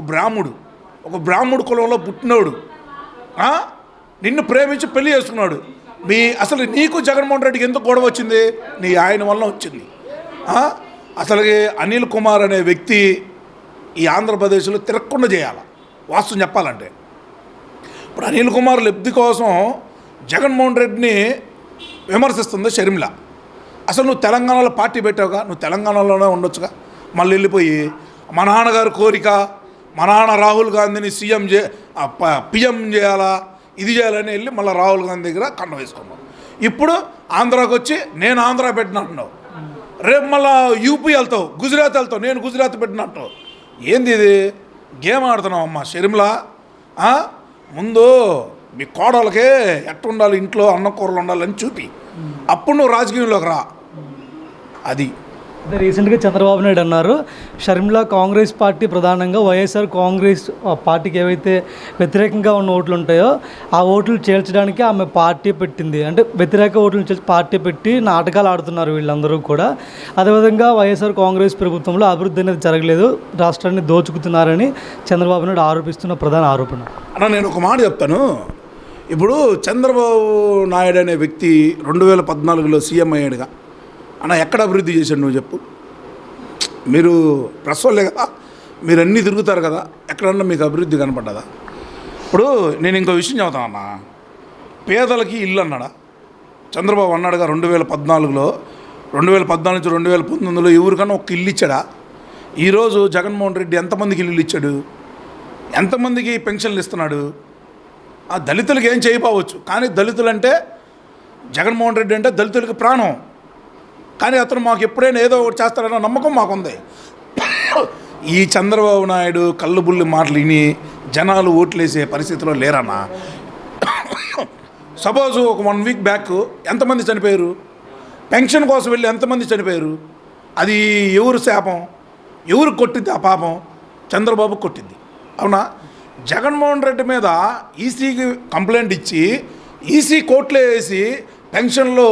బ్రాహ్మడు కులంలో పుట్టినోడు, నిన్ను ప్రేమించి పెళ్లి చేసుకున్నాడు. అసలు నీకు జగన్మోహన్ రెడ్డికి ఎందుకు గొడవ వచ్చింది? నీ ఆయన వల్ల వచ్చింది. అసలుకి అనిల్ కుమార్ అనే వ్యక్తి ఈ ఆంధ్రప్రదేశ్లో తిరగకుండా చేయాలి. వాస్తవం చెప్పాలంటే ఇప్పుడు అనిల్ కుమార్ లబ్ధి కోసం జగన్మోహన్ రెడ్డిని విమర్శిస్తుంది షర్మిల. అసలు నువ్వు తెలంగాణలో పార్టీ పెట్టావుగా, నువ్వు తెలంగాణలోనే ఉండొచ్చుగా. మళ్ళీ వెళ్ళిపోయి మా నాన్నగారు కోరిక, మా నాన్న రాహుల్ గాంధీని పిఎం చేయాలా, ఇది చేయాలని వెళ్ళి మళ్ళీ రాహుల్ గాంధీ దగ్గర కండ వేసుకున్నావు. ఇప్పుడు ఆంధ్రాకి వచ్చి నేను ఆంధ్ర పెట్టిన అంటున్నావు. రేపు మళ్ళీ యూపీ వెళ్తావు, గుజరాత్ వెళ్తావు, నేను గుజరాత్ పెట్టినట్టు. ఏంది ఇది? గేమ్ ఆడుతున్నావు అమ్మ షర్మిల. ముందు మీ కోడలకే ఎట్టుండాలి, ఇంట్లో అన్న కూరలు ఉండాలని చూపి, అప్పుడు నువ్వు రాజకీయంలోకి రా. అది అదే రీసెంట్గా చంద్రబాబు నాయుడు అన్నారు, షర్మిల కాంగ్రెస్ పార్టీ ప్రధానంగా వైఎస్ఆర్ కాంగ్రెస్ పార్టీకి ఏవైతే వ్యతిరేకంగా ఉన్న ఓట్లు ఉంటాయో ఆ ఓట్లు చేల్చడానికి ఆమె పార్టీ పెట్టింది. అంటే వ్యతిరేక ఓట్లను చేల్చి పార్టీ పెట్టి నాటకాలు ఆడుతున్నారు వీళ్ళందరూ కూడా. అదేవిధంగా వైఎస్ఆర్ కాంగ్రెస్ ప్రభుత్వంలో అభివృద్ధి అనేది జరగలేదు, రాష్ట్రాన్ని దోచుకుతున్నారని చంద్రబాబు నాయుడు ఆరోపిస్తున్న ప్రధాన ఆరోపణ. అన్న నేను ఒక మాట చెప్తాను. ఇప్పుడు చంద్రబాబు నాయుడు అనే వ్యక్తి 2014లో సీఎం అయ్యాడుగా. అన్న ఎక్కడ అభివృద్ధి చేశాడు నువ్వు చెప్పు? మీరు ప్రెస్ వాళ్ళే కదా, మీరు అన్నీ తిరుగుతారు కదా, ఎక్కడన్నా మీకు అభివృద్ధి కనపడ్డదా? ఇప్పుడు నేను ఇంకో విషయం చెబుతాను అన్న, పేదలకి ఇల్లు అన్నాడా చంద్రబాబు? అన్నాడుగా 2014లో, 2014 నుంచి 2019లో ఎవరికన్నా ఒక ఇల్లు ఇచ్చాడా? ఈరోజు జగన్మోహన్ రెడ్డి ఎంతమందికి ఇల్లు ఇచ్చాడు? ఎంతమందికి పెన్షన్లు ఇస్తున్నాడు? ఆ దళితులకి ఏం చేయకపోవచ్చు, కానీ దళితులంటే జగన్మోహన్ రెడ్డి అంటే దళితులకి ప్రాణం. కానీ అతను మాకు ఎప్పుడైనా ఏదో ఒకటి చేస్తాడన్న నమ్మకం మాకుంది. ఈ చంద్రబాబు నాయుడు కళ్ళుబుల్లి మాటలు విని జనాలు ఓట్లేసే పరిస్థితిలో లేరన్నా. సపోజ్ ఒక 1 వీక్ బ్యాక్ ఎంతమంది చనిపోయారు? పెన్షన్ కోసం వెళ్ళి ఎంతమంది చనిపోయారు? అది ఎవరు శాపం? ఎవరు కొట్టింది ఆ పాపం? చంద్రబాబు కొట్టింది, అవునా? జగన్మోహన్ రెడ్డి మీద ఈసీకి కంప్లైంట్ ఇచ్చి ఈసీ కోర్టులో వేసి పెన్షన్లో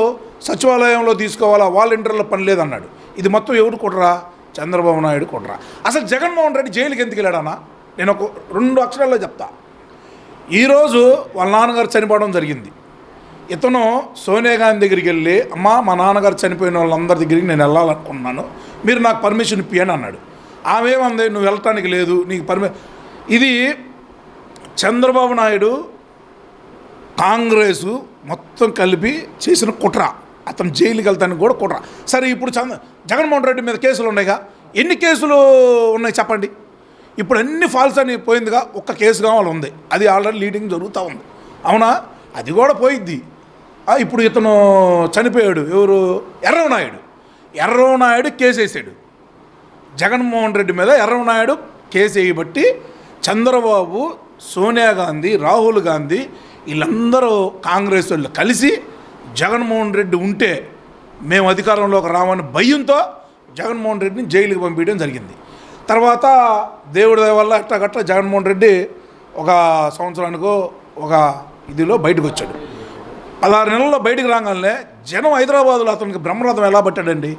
సచివాలయంలో తీసుకోవాలా, వాలంటీర్ల పని లేదన్నాడు. ఇది మొత్తం ఎవరు కుట్రా? చంద్రబాబు నాయుడు కుట్రా. అసలు జగన్మోహన్ రెడ్డి జైలుకి ఎందుకు వెళ్ళాడన్నా? నేను ఒక 2 అక్షరాల్లో చెప్తా. ఈరోజు వాళ్ళ నాన్నగారు చనిపోవడం జరిగింది. ఇతను సోనియా గాంధీ దగ్గరికి వెళ్ళి, అమ్మా మా నాన్నగారు చనిపోయిన వాళ్ళందరి దగ్గరికి నేను వెళ్ళాలనుకున్నాను, మీరు నాకు పర్మిషన్ ఇప్పియని అన్నాడు. ఆమె ఏమంది, నువ్వు వెళ్ళటానికి లేదు, నీకు ఇది చంద్రబాబు నాయుడు కాంగ్రెసు మొత్తం కలిపి చేసిన కుట్ర. అతను జైలుకి వెళ్తానికి కూడా కుట్ర. సరే, ఇప్పుడు జగన్మోహన్ రెడ్డి మీద కేసులు ఉన్నాయిగా, ఎన్ని కేసులు ఉన్నాయి చెప్పండి? ఇప్పుడు అన్ని ఫాల్స్ అని పోయిందిగా, ఒక్క కేసు కావాలి ఉంది, అది ఆల్రెడీ లీడింగ్ జరుగుతూ ఉంది. అవునా? అది కూడా పోయిద్ది. ఇప్పుడు ఇతను చనిపోయాడు, ఎవరు? ఎర్రవనాయుడు కేసు వేసాడు జగన్మోహన్ రెడ్డి మీద. ఎర్రవనాయుడు కేసు వేయబట్టి చంద్రబాబు, సోనియా గాంధీ, రాహుల్ గాంధీ వీళ్ళందరూ కాంగ్రెస్ వాళ్ళు కలిసి జగన్మోహన్ రెడ్డి ఉంటే మేము అధికారంలోకి రామని భయంతో జగన్మోహన్ రెడ్డిని జైలుకి పంపించడం జరిగింది. తర్వాత దేవుడి దయ వల్ల ఎట్టగట్ట జగన్మోహన్ రెడ్డి ఒక సంవత్సరానికో ఒక ఇదిలో బయటకు వచ్చాడు. 16 నెలల్లో బయటకు రాగానే జనం హైదరాబాదులో అతనికి బ్రహ్మరథం ఎలా పట్టాడండి?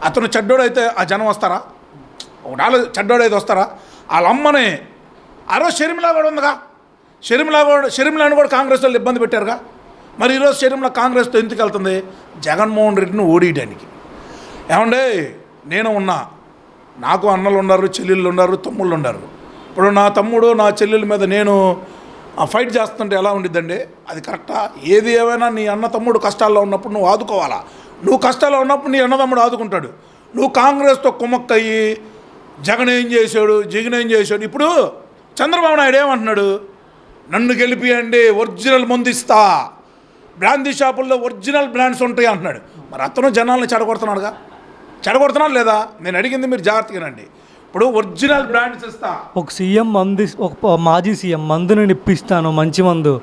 అతను చెడ్డోడైతే ఆ జనం వస్తారా? ఒకటాలు చెడ్డోడైతే వస్తారా? వాళ్ళ అమ్మని ఆ రోజు షర్మిలా కూడా ఉందిగా, షర్మిలాని కూడా కాంగ్రెస్ వాళ్ళు ఇబ్బంది పెట్టారుగా. మరి ఈరోజు షర్మిలా కాంగ్రెస్తో ఎందుకు వెళ్తుంది? జగన్మోహన్ రెడ్డిని ఓడియడానికి. ఏమండే, నేను ఉన్నా, నాకు అన్నలు ఉన్నారు, చెల్లెళ్ళు ఉన్నారు, తమ్ముళ్ళు ఉన్నారు. ఇప్పుడు నా తమ్ముడు నా చెల్లెల మీద నేను ఫైట్ చేస్తుంటే ఎలా ఉండిద్దండి? అది కరెక్టా? ఏది ఏమైనా నీ అన్న తమ్ముడు కష్టాల్లో ఉన్నప్పుడు నువ్వు ఆదుకోవాలా. నువ్వు కష్టాల్లో ఉన్నప్పుడు నీ అన్నదమ్ముడు ఆదుకుంటాడు. నువ్వు కాంగ్రెస్తో కుమ్మక్కయ్యి జగన్ ఏం చేశాడు. ఇప్పుడు చంద్రబాబు నాయుడు ఏమంటున్నాడు? నన్ను గెలిపియండి, ఒరిజినల్ మందు ఇస్తా, బ్రాందీ షాపుల్లో ఒరిజినల్ బ్రాండ్స్ ఉంటాయి అంటున్నాడు. మరి అతను జనాల్ని చెడగొడుతున్నాడు లేదా? నేను అడిగింది మీరు జాగ్రత్తగానండి. ఇప్పుడు ఒరిజినల్ బ్రాండ్స్ ఇస్తా, ఒక మాజీ సీఎం మందుని నిప్పిస్తాను, మంచి మందు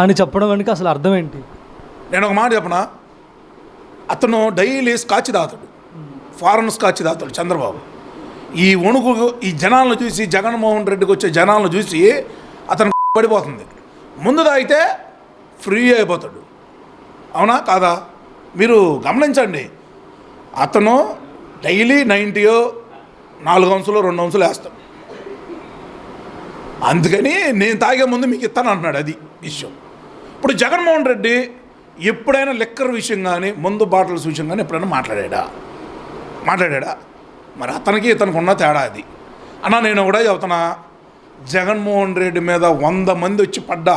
అని చెప్పడం వెనుక అసలు అర్థం ఏంటి? నేను ఒక మాట చెప్పనా? అతను డైలీ స్కాచ్ తాగుతాడు, ఫారెన్ స్కాచ్ తాగుతాడు చంద్రబాబు. ఈ వణుకు ఈ జనాలను చూసి, జగన్మోహన్ రెడ్డికి వచ్చే జనాలను చూసి అతను పడిపోతుంది. ముందు తాగితే ఫ్రీ అయిపోతాడు. అవునా కాదా? మీరు గమనించండి. అతను డైలీ 90 4 అంశాలు 2 అంశాలు వేస్తాడు. అందుకని నేను తాగే ముందు మీకు ఇస్తాను అంటున్నాడు. అది విషయం. ఇప్పుడు జగన్మోహన్ రెడ్డి ఎప్పుడైనా లిక్కర్ విషయం కానీ, మందు బాటిల్స్ విషయం కానీ ఎప్పుడైనా మాట్లాడా? మరి అతనికి ఇతనికి ఉన్న తేడా అది. అన్నా, నేను కూడా చెబుతున్నా, జగన్మోహన్ రెడ్డి మీద 100 మంది వచ్చి పడ్డా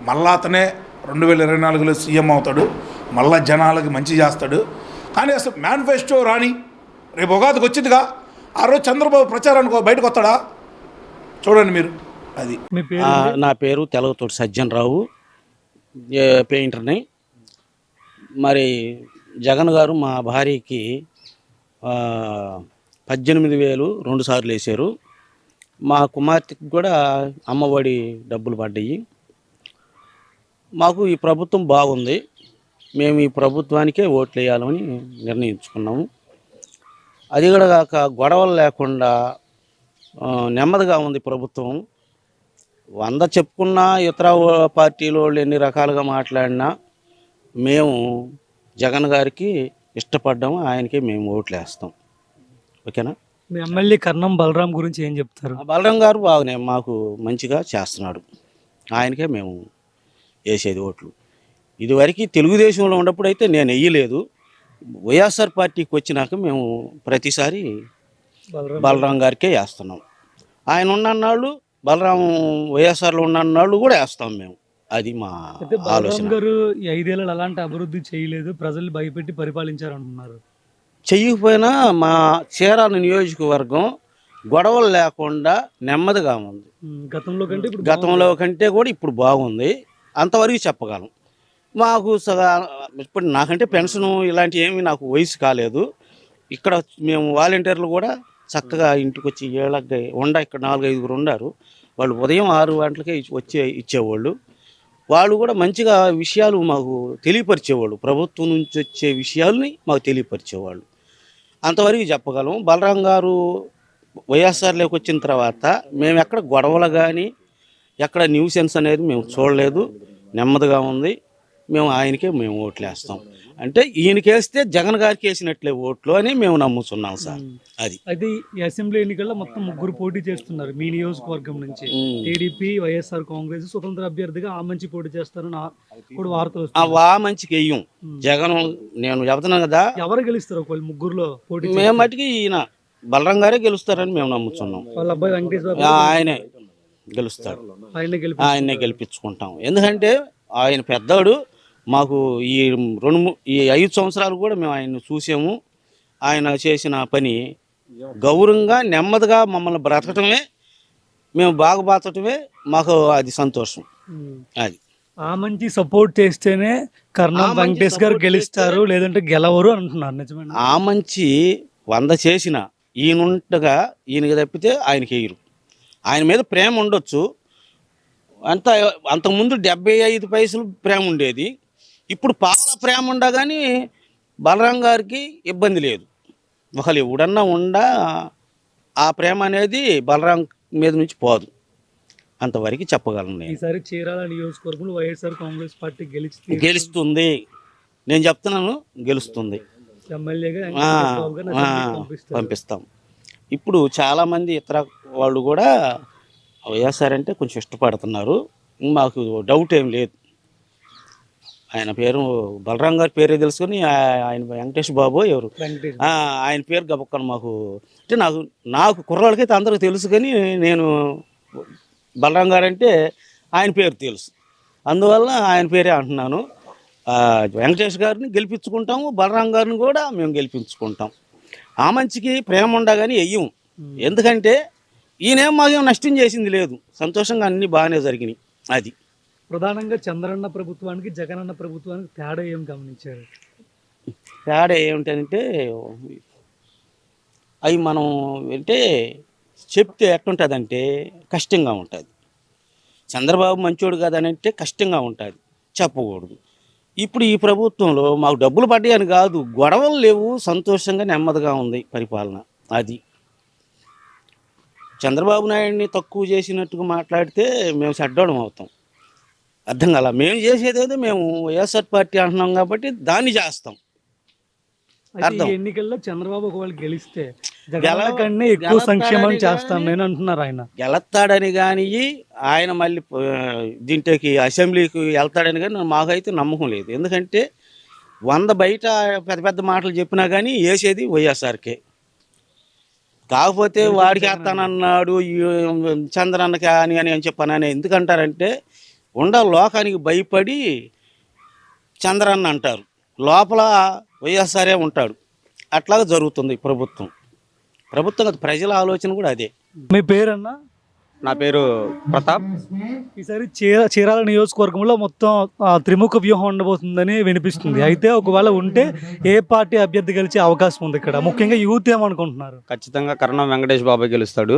మళ్ళా అతనే 2024లో సీఎం అవుతాడు, మళ్ళా జనాలకి మంచి చేస్తాడు. కానీ అసలు మేనిఫెస్టో రాని రేపు ఉగాదికి వచ్చిందిగా, ఆ రోజు చంద్రబాబు ప్రచారానికి బయటకు వస్తాడా? చూడండి మీరు. అది నా పేరు తెలగతోటి సజ్జన్ రావు, పెయింటర్ని. మరి జగన్ గారు మా భార్యకి 18,000 2 సార్లు వేశారు. మా కుమార్తెకి కూడా అమ్మఒడి డబ్బులు పడ్డాయి. మాకు ఈ ప్రభుత్వం బాగుంది, మేము ఈ ప్రభుత్వానికే ఓట్లు వేయాలని నిర్ణయించుకున్నాము. అది కూడా కాక గొడవలు లేకుండా నెమ్మదిగా ఉంది ప్రభుత్వం. 100 చెప్పుకున్నా ఇతర పార్టీల వాళ్ళు ఎన్ని రకాలుగా మాట్లాడినా మేము జగన్ గారికి ఇష్టపడ్డాము, ఆయనకే మేము ఓట్లు వేస్తాం. ఓకేనా? మీ ఎమ్మెల్యే కర్ణం బలరాం గురించి ఏం చెప్తారు? బలరాం గారు బాగానే మాకు మంచిగా చేస్తున్నాడు, ఆయనకే మేము వేసేది ఓట్లు. ఇదివరకు తెలుగుదేశంలో ఉన్నప్పుడు అయితే నేను వేయలేదు. వైఎస్ఆర్ పార్టీకి వచ్చినాక మేము ప్రతిసారి బలరాం గారికే వేస్తున్నాం. ఆయన ఉన్నన్నాళ్ళు బలరాం వైఎస్ఆర్లో ఉన్నన్నాళ్ళు కూడా వేస్తాం మేము. అది మా ఆలోచన. గారు 5 ఏళ్ళు అలాంటి అభివృద్ధి చేయలేదు, ప్రజలు భయపెట్టి పరిపాలించారు అంటున్నారు. చెయ్యకపోయినా మా చీరాల నియోజకవర్గం గొడవలు లేకుండా నెమ్మదిగా ఉంది. గతంలో కంటే కూడా ఇప్పుడు బాగుంది, అంతవరకు చెప్పగలం. మాకు ఇప్పుడు నాకంటే పెన్షన్ ఇలాంటి ఏమి నాకు వయసు కాలేదు. ఇక్కడ మేము వాలంటీర్లు కూడా చక్కగా ఇంటికి వచ్చి ఏళ్ళకి ఇక్కడ 4-5 ఉన్నారు. వాళ్ళు ఉదయం 6 గంటలకే ఇచ్చేవాళ్ళు. వాళ్ళు కూడా మంచిగా విషయాలు మాకు తెలియపరిచేవాళ్ళు, ప్రభుత్వం నుంచి వచ్చే విషయాల్ని మాకు తెలియపరిచేవాళ్ళు. అంతవరకు చెప్పగలం. బలరాం గారు వైఎస్ఆర్లోకి వచ్చిన తర్వాత మేము ఎక్కడ గొడవలు కానీ ఎక్కడ న్యూసెన్స్ అనేది మేము చూడలేదు. నెమ్మదిగా ఉంది. మేము ఆయనకే మేము ఓట్లు వేస్తాం. అంటే ఈయనకేస్తే జగన్ గారికి వేసినట్లే ఓట్లు అని మేము నమ్ముతున్నాం సార్. అది అయితే ఈ అసెంబ్లీ ఎన్నికల్లో మొత్తం 3 పోటీ చేస్తున్నారు మీ నియోజకవర్గం నుంచి. టీడీపీ, వైఎస్ఆర్ కాంగ్రెస్ స్వతంత్ర అభ్యర్థిగా మంచి పోటీ చేస్తారని ఇప్పుడు వార్తలు వస్తున్నాయి. మంచికి వెయ్యం జగన్. నేను చెబుతున్నాను కదా, ఎవరు గెలుస్తారు ఒకవేళ 3లో పోటీ? మేము మటుకి ఈయన బలరాం గారే గెలుస్తారని మేము నమ్ముతున్నాం. వాళ్ళ అబ్బాయి వెంకటేష్ బాబు ఆయనే గెలుస్తాడు, ఆయనే ఆయన్నే గెలిపించుకుంటాం. ఎందుకంటే ఆయన పెద్దవాడు. మాకు ఈ 5 సంవత్సరాలు కూడా మేము ఆయన్ని చూసాము. ఆయన చేసిన పని గౌరవంగా నెమ్మదిగా మమ్మల్ని బ్రతకటమే, మేము బాగుపడటమే మాకు అది సంతోషం. అది మంచి సపోర్ట్ చేస్తేనే కర్ణం వెంకటేష్ గారు గెలుస్తారు, లేదంటే గెలవరు అంటున్నారు. నిజమేనా? మంచి 100 చేసిన ఈయనుంటగా ఈయనకి తప్పితే ఆయనకి వేయరు. ఆయన మీద ప్రేమ ఉండొచ్చు. అంతకుముందు 75 పైసలు ప్రేమ ఉండేది, ఇప్పుడు పాల ప్రేమ ఉండగాని బలరాం గారికి ఇబ్బంది లేదు. ఒకళ్ళు ఎవడన్నా ఉండా ఆ ప్రేమ అనేది బలరాం మీద నుంచి పోదు, అంతవరకు చెప్పగలను నేను. ఈసారి చీరాల నియోజకవర్గంలో వైఎస్ఆర్ కాంగ్రెస్ పార్టీ గెలుస్తుంది. నేను చెప్తున్నాను, గెలుస్తుంది. ఎమ్మెల్యేగా పంపిస్తాం. ఇప్పుడు చాలామంది ఇతర వాళ్ళు కూడా వైఎస్ఆర్ అంటే కొంచెం ఇష్టపడుతున్నారు. మాకు డౌట్ ఏం లేదు. ఆయన పేరు బలరాం గారి పేరే తెలుసుకొని ఆయన వెంకటేష్ బాబు ఎవరు ఆయన పేరు గబక్కను మాకు అంటే నాకు కుర్రాళ్ళకైతే అందరికీ తెలుసు, కానీ నేను బలరాం గారు అంటే ఆయన పేరు తెలుసు, అందువల్ల ఆయన పేరే అంటున్నాను. వెంకటేష్ గారిని గెలిపించుకుంటాము, బలరాం గారిని కూడా మేము గెలిపించుకుంటాం. మంచికి ప్రేమ ఉండగానే వెయ్యం. ఎందుకంటే ఈయనేం మాకేం నష్టం చేసింది లేదు, సంతోషంగా అన్నీ బాగానే జరిగినాయి. అది ప్రధానంగా చంద్రన్న ప్రభుత్వానికి జగనన్న ప్రభుత్వానికి తేడా ఏం గమనించారు? తేడా ఏమిటంటే అవి మనం అంటే చెప్తే ఎట్లుంటుందంటే కష్టంగా ఉంటుంది. చంద్రబాబు మంచోడు కాదనంటే కష్టంగా ఉంటుంది, చెప్పకూడదు. ఇప్పుడు ఈ ప్రభుత్వంలో మాకు డబ్బులు పడ్డాయని కాదు, గొడవలు లేవు, సంతోషంగా నెమ్మదిగా ఉంది పరిపాలన. అది చంద్రబాబు నాయుడిని తక్కువ చేసినట్టుగా మాట్లాడితే మేము చెడ్డోడం అవుతాం. అర్థం కాల. మేము చేసేదేదో మేము వైఎస్ఆర్ పార్టీ అంటున్నాం కాబట్టి దాన్ని చేస్తాం. ఎన్నికల్లో చంద్రబాబు ఒకవేళ గెలిస్తే కన్నా ఎక్కువ సంక్షేమం చేస్తాం నేను అంటున్నారు. ఆయన గెలుస్తాడని కానీ ఆయన మళ్ళీ దీంట్లోకి అసెంబ్లీకి వెళ్తాడని కానీ మాకైతే నమ్మకం లేదు. ఎందుకంటే 100 బయట పెద్ద పెద్ద మాటలు చెప్పినా కానీ వేసేది వైఎస్ఆర్కే. కాకపోతే వాడికి వేస్తానన్నాడు చంద్రన్నకి అని చెప్పానని ఎందుకంటారంటే లోకానికి భయపడి చంద్రన్న అంటారు, లోపల వైఎస్ఆరే ఉంటాడు. అట్లాగా జరుగుతుంది ప్రభుత్వం. ప్రజల ఆలోచన కూడా అదే. మీ పేరన్నా? నా పేరు ప్రతాప్. ఈసారి చీరాల నియోజకవర్గంలో మొత్తం త్రిముఖ వ్యూహం ఉండబోతుందని వినిపిస్తుంది. అయితే ఒకవేళ ఉంటే ఏ పార్టీ అభ్యర్థి గెలిచే అవకాశం ఉంది ఇక్కడ? ముఖ్యంగా యూత్ ఏమనుకుంటున్నారు? ఖచ్చితంగా కర్ణం వెంకటేష్ బాబు గెలుస్తాడు,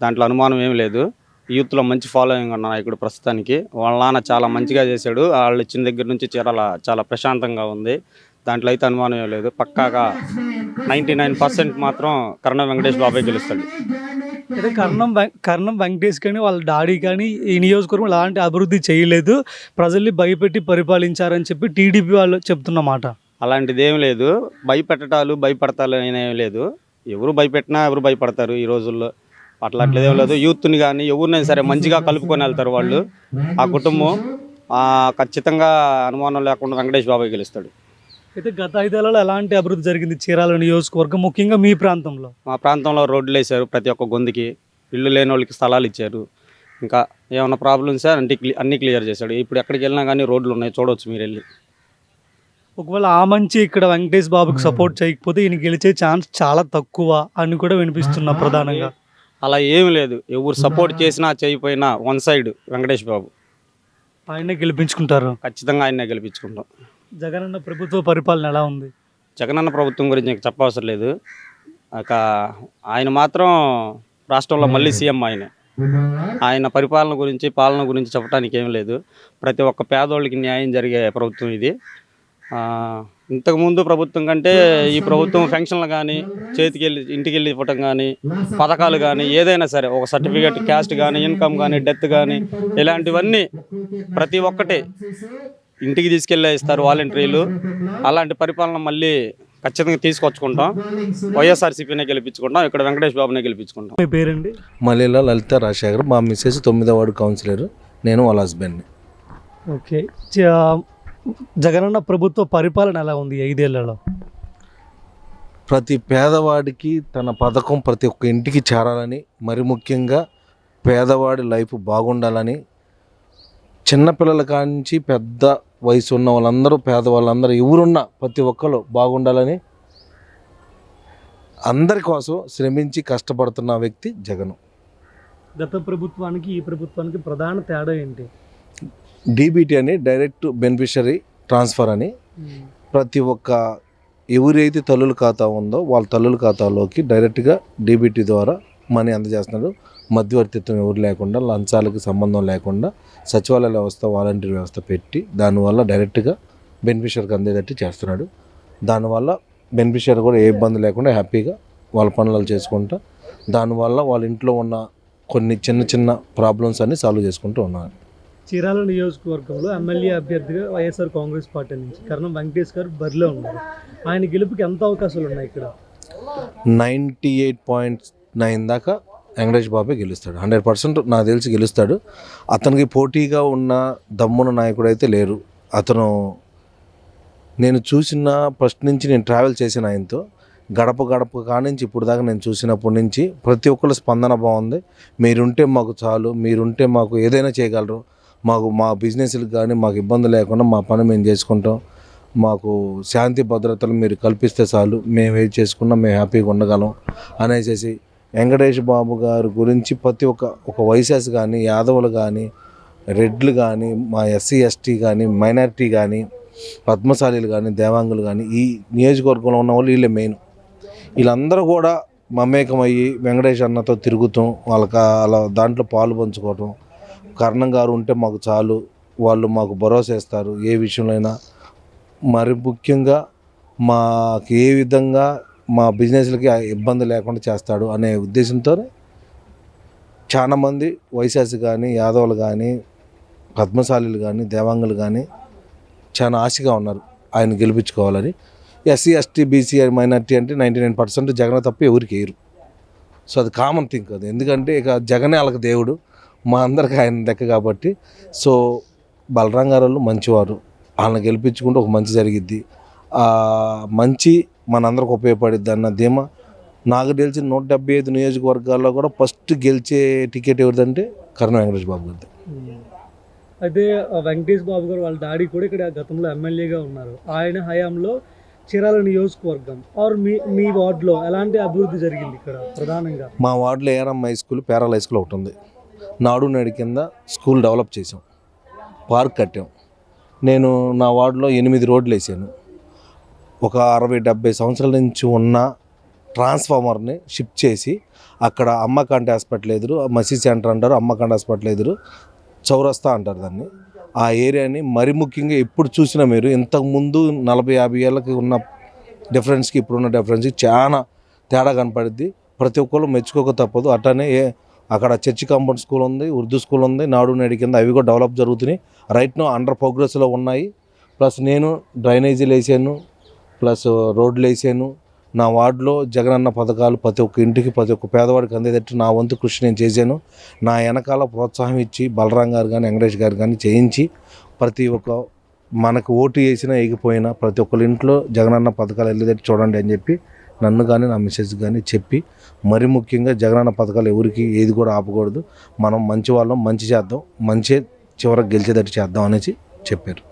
దాంట్లో అనుమానం ఏం లేదు. యూత్లో మంచి ఫాలోయింగ్ ఉన్న నాయకుడు ప్రస్తుతానికి. వాళ్ళ నాన్న చాలా మంచిగా చేశాడు, వాళ్ళు ఇచ్చిన దగ్గర నుంచి చీరాల చాలా ప్రశాంతంగా ఉంది, దాంట్లో అయితే అనుమానం ఏం లేదు. పక్కాగా 99% మాత్రం కర్ణం వెంకటేష్ బాబే గెలుస్తాడు. అయితే కర్ణం వెంకటేష్ కానీ వాళ్ళ డాడీ కానీ ఈ నియోజకవర్గం ఎలాంటి అభివృద్ధి చేయలేదు, ప్రజల్ని భయపెట్టి పరిపాలించారని చెప్పి టీడీపీ వాళ్ళు చెప్తున్న మాట. అలాంటిది ఏం లేదు, భయపడతాలు ఏం లేదు. ఎవరు భయపెట్టినా ఎవరు భయపడతారు ఈ రోజుల్లో. అట్లాంటిదేం లేదు. యూత్ని కానీ ఎవరినైనా సరే మంచిగా కలుపుకొని వెళ్తారు వాళ్ళు. ఆ కుటుంబం ఖచ్చితంగా అనుమానం లేకుండా వెంకటేష్ బాబు గెలుస్తాడు. అయితే గత 5 ఏళ్లలో ఎలాంటి అభివృద్ధి జరిగింది చీరాల నియోజకవర్గం, ముఖ్యంగా మీ ప్రాంతంలో? మా ప్రాంతంలో రోడ్లు వేశారు, ప్రతి ఒక్క గొంతుకి ఇల్లు లేని వాళ్ళకి స్థలాలు ఇచ్చారు. ఇంకా ఏమైనా ప్రాబ్లమ్స్ అన్నీ క్లియర్ చేశాడు. ఇప్పుడు ఎక్కడికి వెళ్ళినా కానీ రోడ్లు ఉన్నాయి, చూడవచ్చు మీరు వెళ్ళి. ఒకవేళ మంచి ఇక్కడ వెంకటేష్ బాబుకి సపోర్ట్ చేయకపోతే ఈయన గెలిచే ఛాన్స్ చాలా తక్కువ అని కూడా వినిపిస్తున్నా. ప్రధానంగా అలా ఏమి లేదు, ఎవరు సపోర్ట్ చేసినా చేయకపోయినా వన్ సైడ్ వెంకటేష్ బాబు. ఆయనే గెలిపించుకుంటారు? ఖచ్చితంగా ఆయనే గెలిపించుకుంటాం. జగనన్న ప్రభుత్వ పరిపాలన ఎలా ఉంది? జగనన్న ప్రభుత్వం గురించి నీకు చెప్పవసరం లేదు. ఆయన మాత్రం రాష్ట్రంలో మళ్ళీ సీఎం ఆయన పరిపాలన గురించి పాలన గురించి చెప్పడానికి ఏం లేదు. ప్రతి ఒక్క పేదోళ్ళకి న్యాయం జరిగే ప్రభుత్వం ఇది. ఇంతకుముందు ప్రభుత్వం కంటే ఈ ప్రభుత్వం ఫంక్షన్లు కానీ ఇంటికి వెళ్ళి ఇవ్వటం కానీ పథకాలు కానీ ఏదైనా సరే ఒక సర్టిఫికేట్, క్యాస్ట్ కానీ, ఇన్కమ్ కానీ, డెత్ కానీ ఇలాంటివన్నీ ప్రతి ఒక్కటి ఇంటికి తీసుకెళ్ళే ఇస్తారు వాలంటీర్లు. అలాంటి పరిపాలన మళ్ళీ ఖచ్చితంగా తీసుకొచ్చుకుంటాం. వైఎస్ఆర్సీపీనే గెలిపించుకుంటాం. ఇక్కడ వెంకటేష్ బాబునే గెలిపించుకుంటాం. మీ పేరండి? మల్లెల లలిత రాజశేఖర్. మా మిస్సెస్ 9వ వార్డు కౌన్సిలర్, నేను వాళ్ళ హస్బెండ్ని. ఓకే. జగనన్న ప్రభుత్వ పరిపాలన ఎలా ఉంది 5 ఏళ్లలో? ప్రతి పేదవాడికి తన పథకం ప్రతి ఒక్క ఇంటికి చేరాలని, మరి ముఖ్యంగా పేదవాడి లైఫ్ బాగుండాలని, చిన్నపిల్లల కానించి పెద్ద వయసు ఉన్న వాళ్ళందరూ, పేదవాళ్ళందరూ ఎవరున్నా ప్రతి ఒక్కరు బాగుండాలని అందరి కోసం శ్రమించి కష్టపడుతున్న వ్యక్తి జగన్. గత ప్రభుత్వానికి ఈ ప్రభుత్వానికి ప్రధాన తేడా ఏంటి? డీబీటీ అని డైరెక్ట్ బెనిఫిషరీ ట్రాన్స్ఫర్ అని ప్రతి ఒక్క ఎవరైతే తల్లుల ఖాతా ఉందో వాళ్ళ తల్లుల ఖాతాలోకి డైరెక్ట్గా డీబీటీ ద్వారా మనీ అందజేస్తున్నాడు. మధ్యవర్తిత్వం ఎవరు లేకుండా, లంచాలకు సంబంధం లేకుండా సచివాలయ వ్యవస్థ, వాలంటీర్ వ్యవస్థ పెట్టి దానివల్ల డైరెక్ట్గా బెనిఫిషరీకి అందేటట్టు చేస్తున్నాడు. దానివల్ల బెనిఫిషరీ కూడా ఏ ఇబ్బంది లేకుండా హ్యాపీగా వాళ్ళ పనులు చేసుకుంటా, దానివల్ల వాళ్ళ ఇంట్లో ఉన్న కొన్ని చిన్న చిన్న ప్రాబ్లమ్స్ అన్ని సాల్వ్ చేసుకుంటూ ఉన్నారు. చీరాల నియోజకవర్గంలో ఎమ్మెల్యే అభ్యర్థిగా వైఎస్ఆర్ కాంగ్రెస్ పార్టీ నుంచి కరణం వెంకటేష్ గారు బరిలో ఉన్నారు. ఆయన గెలుపుకి ఎంత అవకాశాలు ఉన్నాయి ఇక్కడ? 98.9 దాకా వెంకటేష్ బాబే గెలుస్తాడు. 100% నాకు తెలిసి గెలుస్తాడు. అతనికి పోటీగా ఉన్న దమ్మున నాయకుడు అయితే లేరు. అతను, నేను చూసిన ఫస్ట్ నుంచి నేను ట్రావెల్ చేసిన ఆయనతో గడప గడప కానించి ఇప్పుడు దాకా నేను చూసినప్పటి నుంచి ప్రతి ఒక్కళ్ళ స్పందన బాగుంది. మీరుంటే మాకు చాలు, మీరుంటే మాకు ఏదైనా చేయగలరు, మాకు మా బిజినెస్లకు కానీ మాకు ఇబ్బంది లేకుండా మా పని మేము చేసుకుంటాం, మాకు శాంతి భద్రతలు మీరు కల్పిస్తే చాలు, మేము ఏది చేసుకున్నా మేము హ్యాపీగా ఉండగలం అనేసి వెంకటేష్ బాబు గారి గురించి ప్రతి ఒక వైశ్యాస్ కానీ, యాదవులు కానీ, రెడ్లు కానీ, మా ఎస్సీ ఎస్టీ కానీ, మైనారిటీ కానీ, పద్మశాలీలు కానీ, దేవాంగులు కానీ, ఈ నియోజకవర్గంలో ఉన్న వాళ్ళు వీళ్ళే మెయిన్. వీళ్ళందరూ కూడా మమేకమయ్యి వెంకటేష్ అన్నతో తిరుగుతాం, వాళ్ళకి అలా దాంట్లో పాలు పంచుకోవటం. కర్ణం గారు ఉంటే మాకు చాలు, వాళ్ళు మాకు భరోసా ఇస్తారు ఏ విషయంలో అయినా. మరి ముఖ్యంగా మాకు ఏ విధంగా మా బిజినెస్లకి ఇబ్బంది లేకుండా చేస్తాడు అనే ఉద్దేశంతో చాలామంది వైశాసి కానీ, యాదవులు కానీ, పద్మశాలీలు కానీ, దేవాంగులు కానీ చాలా ఆశగా ఉన్నారు ఆయన గెలిపించుకోవాలని. ఎస్సీ ఎస్టీ బీసీ మైనార్టీ అంటే 99% జగన్ తప్ప ఎవరికి వేయరు. సో అది కామన్ థింగ్ అది. ఎందుకంటే ఇక జగనే వాళ్ళకి దేవుడు, మా అందరికి ఆయన లెక్క కాబట్టి. సో బలరాం గారు మంచివారు, వాళ్ళని గెలిపించుకుంటే ఒక మంచి జరిగిద్ది, మంచి మనందరికి ఉపయోగపడిద్ది అన్న ధీమా. నాకు తెలిసిన 175 నియోజకవర్గాల్లో కూడా ఫస్ట్ గెలిచే టికెట్ ఎవరిదంటే కరణం వెంకటేష్ బాబు గారిది. అయితే వెంకటేష్ బాబు గారు వాళ్ళ డాడీ కూడా ఇక్కడ గతంలో ఎమ్మెల్యేగా ఉన్నారు. ఆయన హయాంలో చీరాల నియోజకవర్గం ఆర్ మీ వార్డులో ఎలాంటి అభివృద్ధి జరిగింది ఇక్కడ ప్రధానంగా? మా వార్డులో ARM high school, Perala high school ఒకటి ఉంది. నాడు నేడు కింద స్కూల్ డెవలప్ చేసాం, పార్క్ కట్టాం. నేను నా వార్డులో 8 రోడ్లు వేసాను. ఒక 60-70 సంవత్సరాల నుంచి ఉన్న ట్రాన్స్ఫార్మర్ని షిఫ్ట్ చేసి అక్కడ అమ్మకాంటి హాస్పిటల్ ఎదురు, మసీద్ సెంటర్ అంటారు, అమ్మకాంటి హాస్పిటల్ ఎదురు చౌరస్తా అంటారు దాన్ని, ఆ ఏరియాని మరి ముఖ్యంగా ఎప్పుడు చూసినా మీరు ఇంతకుముందు 40-50 ఏళ్ళకి ఉన్న డిఫరెన్స్కి ఇప్పుడున్న డిఫరెన్స్కి చాలా తేడా కనపడుద్ది. ప్రతి ఒక్కరు మెచ్చుకోక తప్పదు. అట్టనే అక్కడ చర్చి కాంపౌండ్ స్కూల్ ఉంది, ఉర్దూ స్కూల్ ఉంది, నాడు నేడు కింద అవి కూడా డెవలప్ జరుగుతున్నాయి. రైట్ నో అండర్ ప్రోగ్రెస్లో ఉన్నాయి. ప్లస్ నేను డ్రైనేజీలు వేసాను, ప్లస్ రోడ్లు వేసాను. నా వార్డులో జగనన్న పథకాలు ప్రతి ఒక్క ఇంటికి, ప్రతి ఒక్క పేదవాడికి అందేటట్టు నా వంతు కృషి నేను చేశాను. నా వెనకాల ప్రోత్సాహం ఇచ్చి బలరాం గారు కానీ, వెంకటేష్ గారు కానీ చేయించి ప్రతి ఒక్క మనకు ఓటు వేసినా వేయకపోయినా ప్రతి ఒక్కరి ఇంట్లో జగనన్న పథకాలు వెళ్ళేటట్టు చూడండి అని చెప్పి నన్ను కానీ నా మెసేజ్ కానీ చెప్పి, మరి ముఖ్యంగా జగనన్న పథకాలు ఎవరికి ఏది కూడా ఆపకూడదు, మనం మంచి వాళ్ళం, మంచి చేద్దాం, మంచి చివరికి గెలిచేటట్టు చేద్దాం అనేసి చెప్పారు.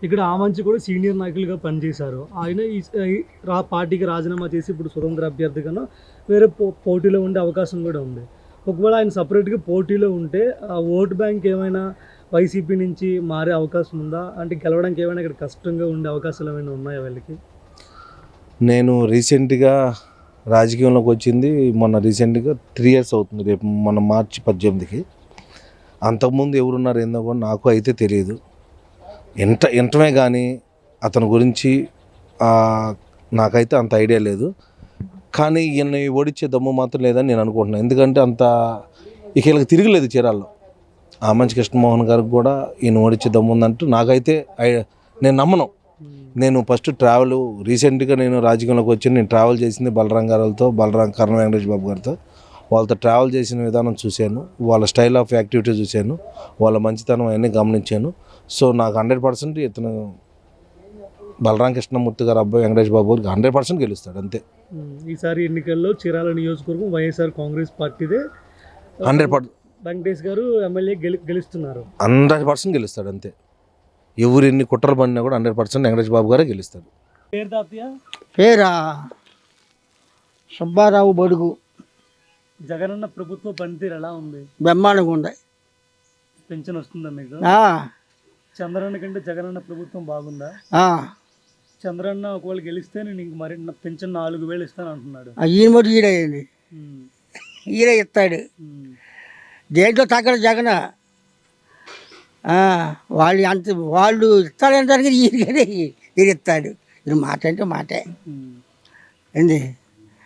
ఇక్కడ ఆ మంచి కూడా సీనియర్ నాయకులుగా పనిచేశారు. ఆయన ఈ పార్టీకి రాజీనామా చేసి ఇప్పుడు స్వతంత్ర అభ్యర్థిగానో వేరే పోటీలో ఉండే అవకాశం కూడా ఉంది. ఒకవేళ ఆయన సపరేట్గా పోటీలో ఉంటే ఆ ఓట్ బ్యాంక్ ఏమైనా వైసీపీ నుంచి మారే అవకాశం ఉందా? అంటే గెలవడానికి ఏమైనా ఇక్కడ కష్టంగా ఉండే అవకాశాలు ఏమైనా ఉన్నాయా వీళ్ళకి? నేను రీసెంట్గా రాజకీయంలోకి వచ్చింది రీసెంట్గా 3 years అవుతుంది. రేపు మన మార్చి 18కి. అంతకుముందు ఎవరున్నారు ఏందో కూడా నాకు అయితే తెలియదు. ఎంటమే కానీ అతని గురించి నాకైతే అంత ఐడియా లేదు. కానీ ఈయన్ని ఓడించే దమ్ము మాత్రం లేదని నేను అనుకుంటున్నాను. ఎందుకంటే అంత ఇక వీళ్ళకి తిరగలేదు చీరాల్లో. ఆమంచి కృష్ణమోహన్ గారికి కూడా ఈయన ఓడించే దమ్ముందంటూ నాకైతే నేను నమ్మను. నేను ఫస్ట్ ట్రావెల్ రీసెంట్గా నేను రాజకీయంలోకి వచ్చి నేను ట్రావెల్ చేసింది బలరాం గారితో, కర్ణ వెంకటేష్ బాబు గారితో. వాళ్ళతో ట్రావెల్ చేసిన విధానం చూశాను, వాళ్ళ స్టైల్ ఆఫ్ యాక్టివిటీ చూశాను, వాళ్ళ మంచితనం అవన్నీ గమనించాను. సో నాకు 100% ఇతను బలరాం కృష్ణమూర్తి గారు అబ్బాయి వెంకటేష్ బాబు గారికి 100% గెలుస్తాడు అంతే. ఈసారి ఎన్నికల్లో చీరాల నియోజకవర్గం వైఎస్ఆర్ కాంగ్రెస్ పార్టీదే 100% వెంకటేష్ గారు ఎమ్మెల్యే గెలుస్తున్నారు. 100% గెలుస్తాడు అంతే. ఎవరు ఎన్ని కుట్రలు పడినా కూడా 100% వెంకటేష్ బాబు గారే గెలుస్తాడు. పేరు తాతయ్య? పేరా సుబ్బారావు బడుగు. జగనన్న ప్రభుత్వ పనితీరు ఎలా ఉంది? బ్రహ్మాండంగా ఉంది. పెన్షన్ వస్తుందా మీకు? చంద్రన్న కంటే జగనన్న ప్రభుత్వం బాగుందా? చంద్రన్న ఒకవేళ గెలిస్తే నేను ఇంక మరి పెన్షన్ 4,000 ఇస్తాను అంటున్నాడు. ఈయన మొదటి ఈడయ్యింది, ఈయన ఇస్తాడు. దేంట్లో తగ్గడ జగన్ వాళ్ళు ఇస్తాడంటారు, ఈయనగానే ఈయన ఇస్తాడు. ఇది మాట అంటే మాటే. ఏంది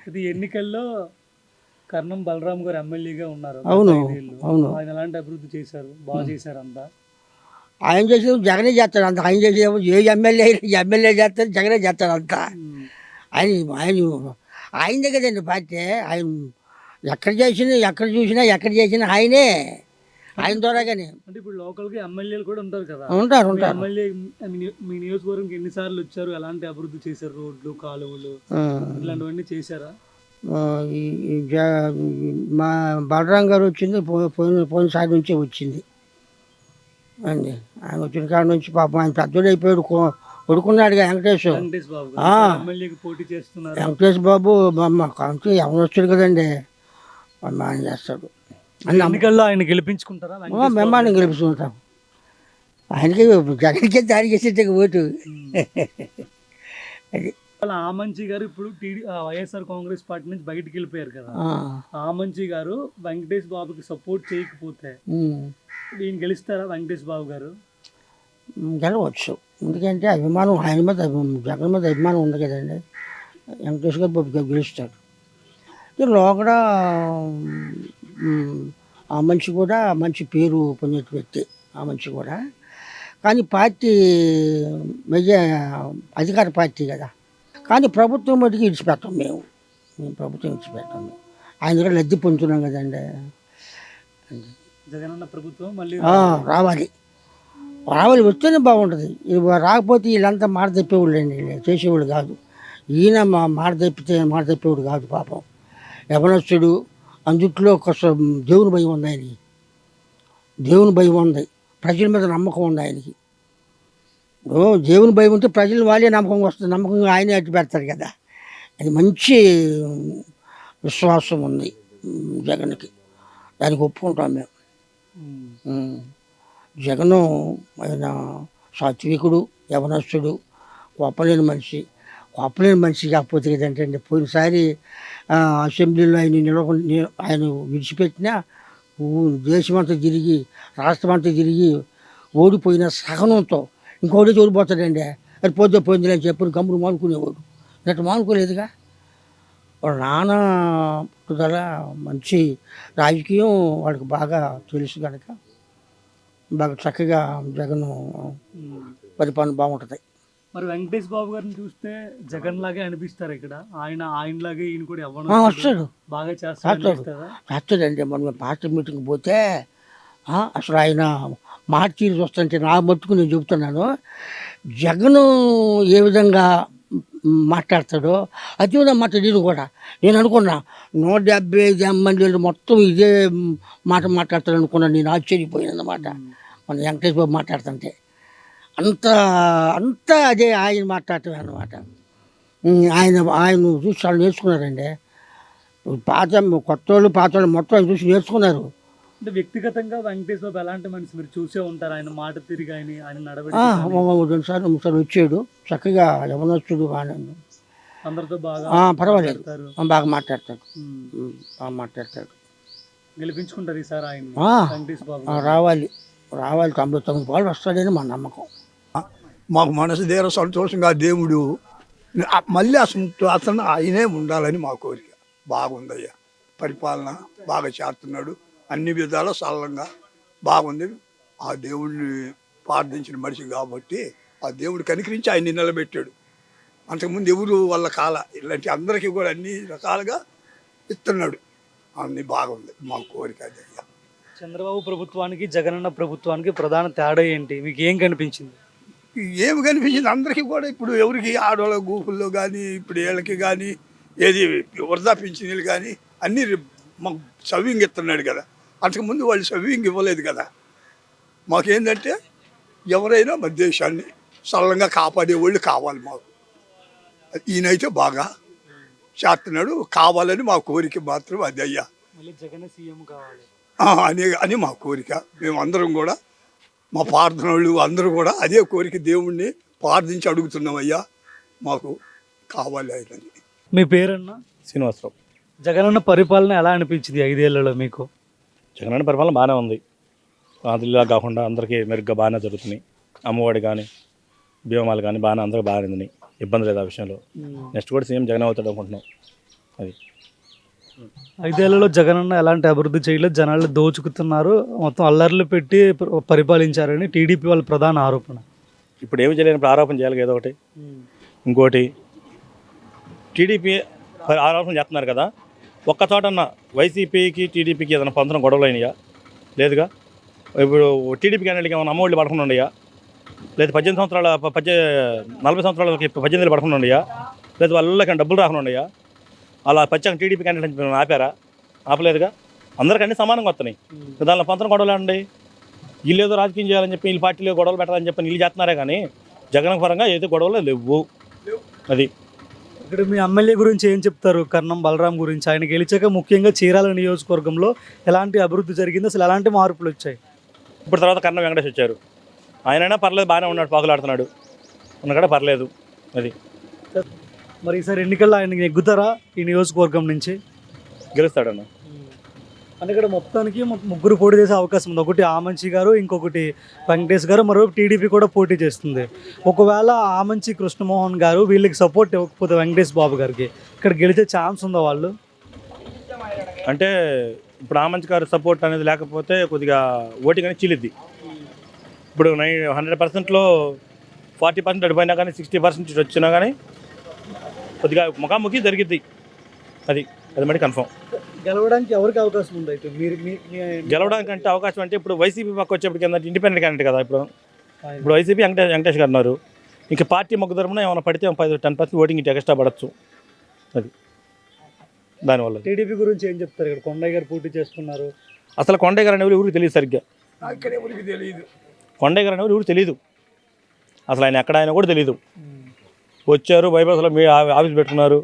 ఇది ఎన్నికల్లో కర్ణం బలరాం గారు ఎమ్మెల్యేగా ఉన్నారు. అవును అవును. ఆయన ఎలాంటి అభివృద్ధి చేశారు? బాగా చేశారు అంతా. ఆయన చేసేది జగనే చేస్తాడు అంత. ఆయన చేసేమో ఏ ఎమ్మెల్యే చేస్తాడు, జగనే చేస్తాడు అంతా. ఆయనదే కదండి పార్టీ. ఆయన ఎక్కడ చేసినా ఆయనే, ఆయన ద్వారా. కానీ అంటే ఇప్పుడు లోకల్ గా ఎమ్మెల్యేలు కూడా ఉంటారు కదా. ఉంటారు. ఎమ్మెల్యే మీ నియోజకవర్గంకి ఎన్నిసార్లు వచ్చారు? ఎలాంటి అభివృద్ధి చేశారు? రోడ్లు, కాలువలు ఇలాంటివన్నీ చేశారా? మా బలరాం గారు వచ్చింది పోయినసారి నుంచే వచ్చింది అండి. ఆయన వచ్చిన కాడ నుంచి పాపం ఆయన పెద్దోడు అయిపోయాడు, కొడుకున్నాడు వెంకటేష్ బాబు ఎమ్మెల్యేకి పోటీ చేస్తున్నారు. వెంకటేష్ బాబు కంటే ఎవరు వచ్చాడు కదండి, ఆయన చేస్తాడు. ఎన్నికల్లో ఆయన గెలిపించుకుంటారా? బ్రహ్మాండం గెలిపించుకుంటాం. ఆయనకి జగన్కే దాడి చేసేట ఓటు. అది ఆమంచి గారు ఇప్పుడు వైఎస్ఆర్ కాంగ్రెస్ పార్టీ నుంచి బయటికి వెళ్ళిపోయారు కదా. ఆమంచి గారు వెంకటేష్ బాబుకి సపోర్ట్ చేయకపోతే ఈయన గెలుస్తారా? వెంకటేష్ బాబు గారు గెలవచ్చు. ఎందుకంటే అభిమానం ఆయన మీద, జగన్ మీద అభిమానం ఉంది కదండి. వెంకటేష్ గారు బాబు గెలుస్తాడు. లోపల ఆ మనిషి కూడా మంచి పేరు పొందే వ్యక్తి ఆ మనిషి కూడా. కానీ పార్టీ అధికార పార్టీ కదా. కానీ ప్రభుత్వం మటుకు ఇడిచిపెట్టాం మేము ప్రభుత్వం ఇడిచిపెట్టాం. ఆయన కూడా లబ్ధి పొందుతున్నాం కదండి. జగనన్న ప్రభుత్వం మళ్ళీ రావాలి వస్తేనే బాగుంటుంది. రాకపోతే వీళ్ళంతా మాట తప్పేవాళ్ళు అండి, చేసేవాళ్ళు కాదు. ఈయన మాట తప్పేవాడు కాదు పాపం. యవనస్తుడు, అందుట్లో కొంచెం దేవుని భయం ఉంది ఆయనకి. దేవుని భయం ఉంది, ప్రజల మీద నమ్మకం ఉంది ఆయనకి. దేవుని భయం ఉంటే ప్రజలు వాళ్ళే నమ్మకంగా ఆయనే అడ్డు పెడతారు కదా. అది మంచి విశ్వాసం ఉంది జగన్కి, దానికి ఒప్పుకుంటాం మేము. జగను ఆయన సాత్వికుడు, యవనస్తుడు, కోపలేని మనిషి కాకపోతే ఏంటంటే పోయినసారి అసెంబ్లీలో ఆయన విడిచిపెట్టినా దేశమంతా తిరిగి రాష్ట్రమంతా తిరిగి ఓడిపోయిన సహనంతో ఇంకోటి ఓడిపోతాడండి. అది పోయిందిలే అని చెప్పి గమ్మును మానుకునేవాడు. ఇట్లా మానుకోలేదుగా. వాడు నాన్న పట్టుదల, మంచి రాజకీయం వాడికి బాగా తెలుసు కనుక బాగా చక్కగా జగన్ పరిపాలన బాగుంటుంది. మరి వెంకటేష్ బాబు గారిని చూస్తే జగన్ లాగే అనిపిస్తారు ఇక్కడ. ఆయనలాగే ఈయన కూడా వస్తాడు, బాగా చేస్తాడండి. మనం పార్టీ మీటింగ్ పోతే అసలు ఆయన మాట తీరు చూస్తుంటే నా మట్టుకు నేను చెబుతున్నాను, జగను ఏ విధంగా మాట్లాడతాడో అదే విధంగా మాట్లాడి కూడా. నేను అనుకున్నా 175 ఎమ్మెల్యేలు మొత్తం ఇదే మాట మాట్లాడతాడు అనుకున్నాను. నేను ఆశ్చర్యపోయాను అన్నమాట మన వెంకటేష్ బాబు మాట్లాడుతుంటే. అంతా అదే ఆయన మాట్లాడటం అన్నమాట. ఆయన చూసి వాళ్ళు నేర్చుకున్నారండి. కొత్త వాళ్ళు మొత్తం ఆయన చూసి నేర్చుకున్నారు. అంటే వ్యక్తిగతంగా వెంకటేష్ బాబు ఎలాంటి మనిషి మీరు చూసే ఉంటారు? ఆయన మాట తిరిగి ఆయన నడవడి 2 వచ్చాడు, చక్కగా యవనస్తుడు, అందరితో బాగా పర్వాలేదు, బాగా మాట్లాడతాడు. గెలిపించుకుంటారు ఈసారి ఆయన వెంకటేష్ బాబు. రావాలి 99 పాలు వస్తాడని మా నమ్మకం. మాకు మనసు తీర సంతోషంగా దేవుడు మళ్ళీ అతను ఆయనే ఉండాలని మా కోరిక. బాగుందయ్యా, పరిపాలన బాగా చేస్తున్నాడు, అన్ని విధాలా సరళంగా బాగుంది. ఆ దేవుడిని ప్రార్థించిన మనిషి కాబట్టి ఆ దేవుడు కనికరించి ఆయన్ని నిలబెట్టాడు. అంతకుముందు ఎవరు వాళ్ళ కాల ఇలాంటి అందరికీ కూడా అన్ని రకాలుగా ఇస్తున్నాడు. అన్ని బాగుంది. మా కోరిక అది. చంద్రబాబు ప్రభుత్వానికి జగనన్న ప్రభుత్వానికి ప్రధాన తేడా ఏంటి, మీకు ఏం కనిపించింది? ఏమి కనిపించింది అందరికీ కూడా ఇప్పుడు ఎవరికి ఆడవాళ్ళ గూపుల్లో కానీ ఇప్పుడు వీళ్ళకి కానీ ఏది వృధా పింఛనీలు కానీ అన్నీ మాకు సవ్యంగా ఇస్తున్నాడు కదా. అంతకుముందు వాళ్ళు సవ్యంగా ఇవ్వలేదు కదా. మాకేంటంటే ఎవరైనా మన దేశాన్ని సరళంగా కాపాడే వాళ్ళు కావాలి మాకు. ఈయనైతే బాగా చేస్తున్నాడు. కావాలని మా కోరిక మాత్రం అది అయ్యా. జగన్ సీఎం కావాలి అని మా కోరిక. మేము అందరం కూడా మా ప్రార్థనలు అందరూ కూడా అదే కోరిక దేవుణ్ణి ప్రార్థించి అడుగుతున్నాం. అయ్యా మాకు కావాలి ఆయనని. మీ పేరన్నా? శ్రీనివాసరావు. జగనన్న పరిపాలన ఎలా అనిపించింది 5 ఏళ్లలో మీకు? జగనన్న పరిపాలన బాగానే ఉంది. అదిలా కాకుండా అందరికీ మెరుగ్గా బాగానే జరుగుతున్నాయి. అమ్మఒడి కానీ భీమాలు కానీ బాగానే అందరికీ బాగానే ఉంది. ఇబ్బంది లేదు ఆ విషయంలో. నెక్స్ట్ కూడా సీఎం జగన్ అవుతాడు అనుకుంటున్నాం. అది 5 ఏళ్లలో జగనన్న ఎలాంటి అభివృద్ధి చేయలేదు, జనాలు దోచుకుతున్నారు, మొత్తం అల్లర్లు పెట్టి పరిపాలించారని టీడీపీ వాళ్ళ ప్రధాన ఆరోపణ. ఇప్పుడు ఏమి చేయలేనప్పుడు ఆరోపణ చేయాలి ఏదో ఒకటి. ఇంకోటి టీడీపీ ఆరోపణ చేస్తున్నారు కదా, ఒక్క చోటన్న వైసీపీకి టీడీపీకి ఏదైనా పొందడం గొడవలు అయినాయా? లేదుగా. ఇప్పుడు టీడీపీ క్యాండిడేట్కి ఏమైనా అమ్మఒళ్ళు పడకుండా ఉన్నాయా? లేదు 40 సంవత్సరాలకి 18 పడకుండా ఉన్నాయా? లేదు వాళ్ళకి డబ్బులు రాకుండా ఉన్నాయా? అలా ప్రత్యేకంగా టీడీపీ క్యాండిడేట్ ఆపారా? ఆపలేదుగా. అందరికీ అన్ని సమానంగా వస్తున్నాయి. దానిలో పంతరం గొడవలు అండి. వీళ్ళు ఏదో రాజకీయం చేయాలని చెప్పి వీళ్ళ పార్టీలో గొడవలు పెట్టాలని చెప్పి వీళ్ళు చేస్తున్నారే కానీ జగన్ పరంగా ఏదో గొడవలు లేవు. అది ఇక్కడ మీ ఎమ్మెల్యే గురించి ఏం చెప్తారు? కర్ణం బలరాం గురించి. ఆయన గెలిచాక ముఖ్యంగా చీరాల నియోజకవర్గంలో ఎలాంటి అభివృద్ధి జరిగింది, అసలు ఎలాంటి మార్పులు వచ్చాయి? ఇప్పుడు తర్వాత కర్ణం వెంకటేష్ వచ్చారు. ఆయనైనా పర్లేదు, బాగానే ఉన్నాడు, పాకులాడుతున్నాడు, ఉన్న కూడా పర్లేదు. అది మరి ఈసారి ఎన్నికల్లో ఆయన నెగ్గుతారా ఈ నియోజకవర్గం నుంచి? గెలుస్తాడన్న. అంటే ఇక్కడ మొత్తానికి 3 పోటీ చేసే అవకాశం ఉంది. ఒకటి ఆమంచి గారు, ఇంకొకటి వెంకటేష్ గారు, మరో టీడీపీ కూడా పోటీ చేస్తుంది. ఒకవేళ ఆమంచి కృష్ణమోహన్ గారు వీళ్ళకి సపోర్ట్ ఇవ్వకపోతే వెంకటేష్ బాబు గారికి ఇక్కడ గెలిచే ఛాన్స్ ఉందా వాళ్ళు? అంటే ఇప్పుడు ఆమంచి గారు సపోర్ట్ అనేది లేకపోతే కొద్దిగా ఓటింగ్ అనేది చీలిద్ది. ఇప్పుడు 100%లో 40% అడిపోయినా కానీ 60% వచ్చినా కానీ కొద్దిగా ముఖాముఖి జరిగిద్ది. అది మరి కన్ఫర్మ్. గెలవడానికి ఎవరికి అవకాశం ఉంది? అయితే మీరు గెలవడానికి అంటే అవకాశం అంటే ఇప్పుడు వైసీపీ పక్క వచ్చేప్పటికి ఏంటంటే ఇండిపెండెంట్ క్యాండిడేట్ కదా. ఇప్పుడు వైసీపీ వెంకటేష్ గారు ఉన్నారు. ఇంకా పార్టీ మొగ్గు తరపున ఏమైనా పడితే 10% ఓటింగ్ ఇటు ఎక్స్ట్రా పడవచ్చు. అది దానివల్ల. టీడీపీ గురించి ఏం చెప్తారు? ఇక్కడ కొండయ్య గారు పోటీ చేస్తున్నారు. అసలు కొండయ్య గారు అనేవారు ఎవరికి తెలియదు సరిగ్గా. కొండయ్య గారు అనేవారు ఎవరు తెలియదు. అసలు ఆయన ఎక్కడ ఆయన కూడా తెలియదు. వచ్చారు బైపాస్లో మీ ఆఫీస్ పెట్టుకున్నారు,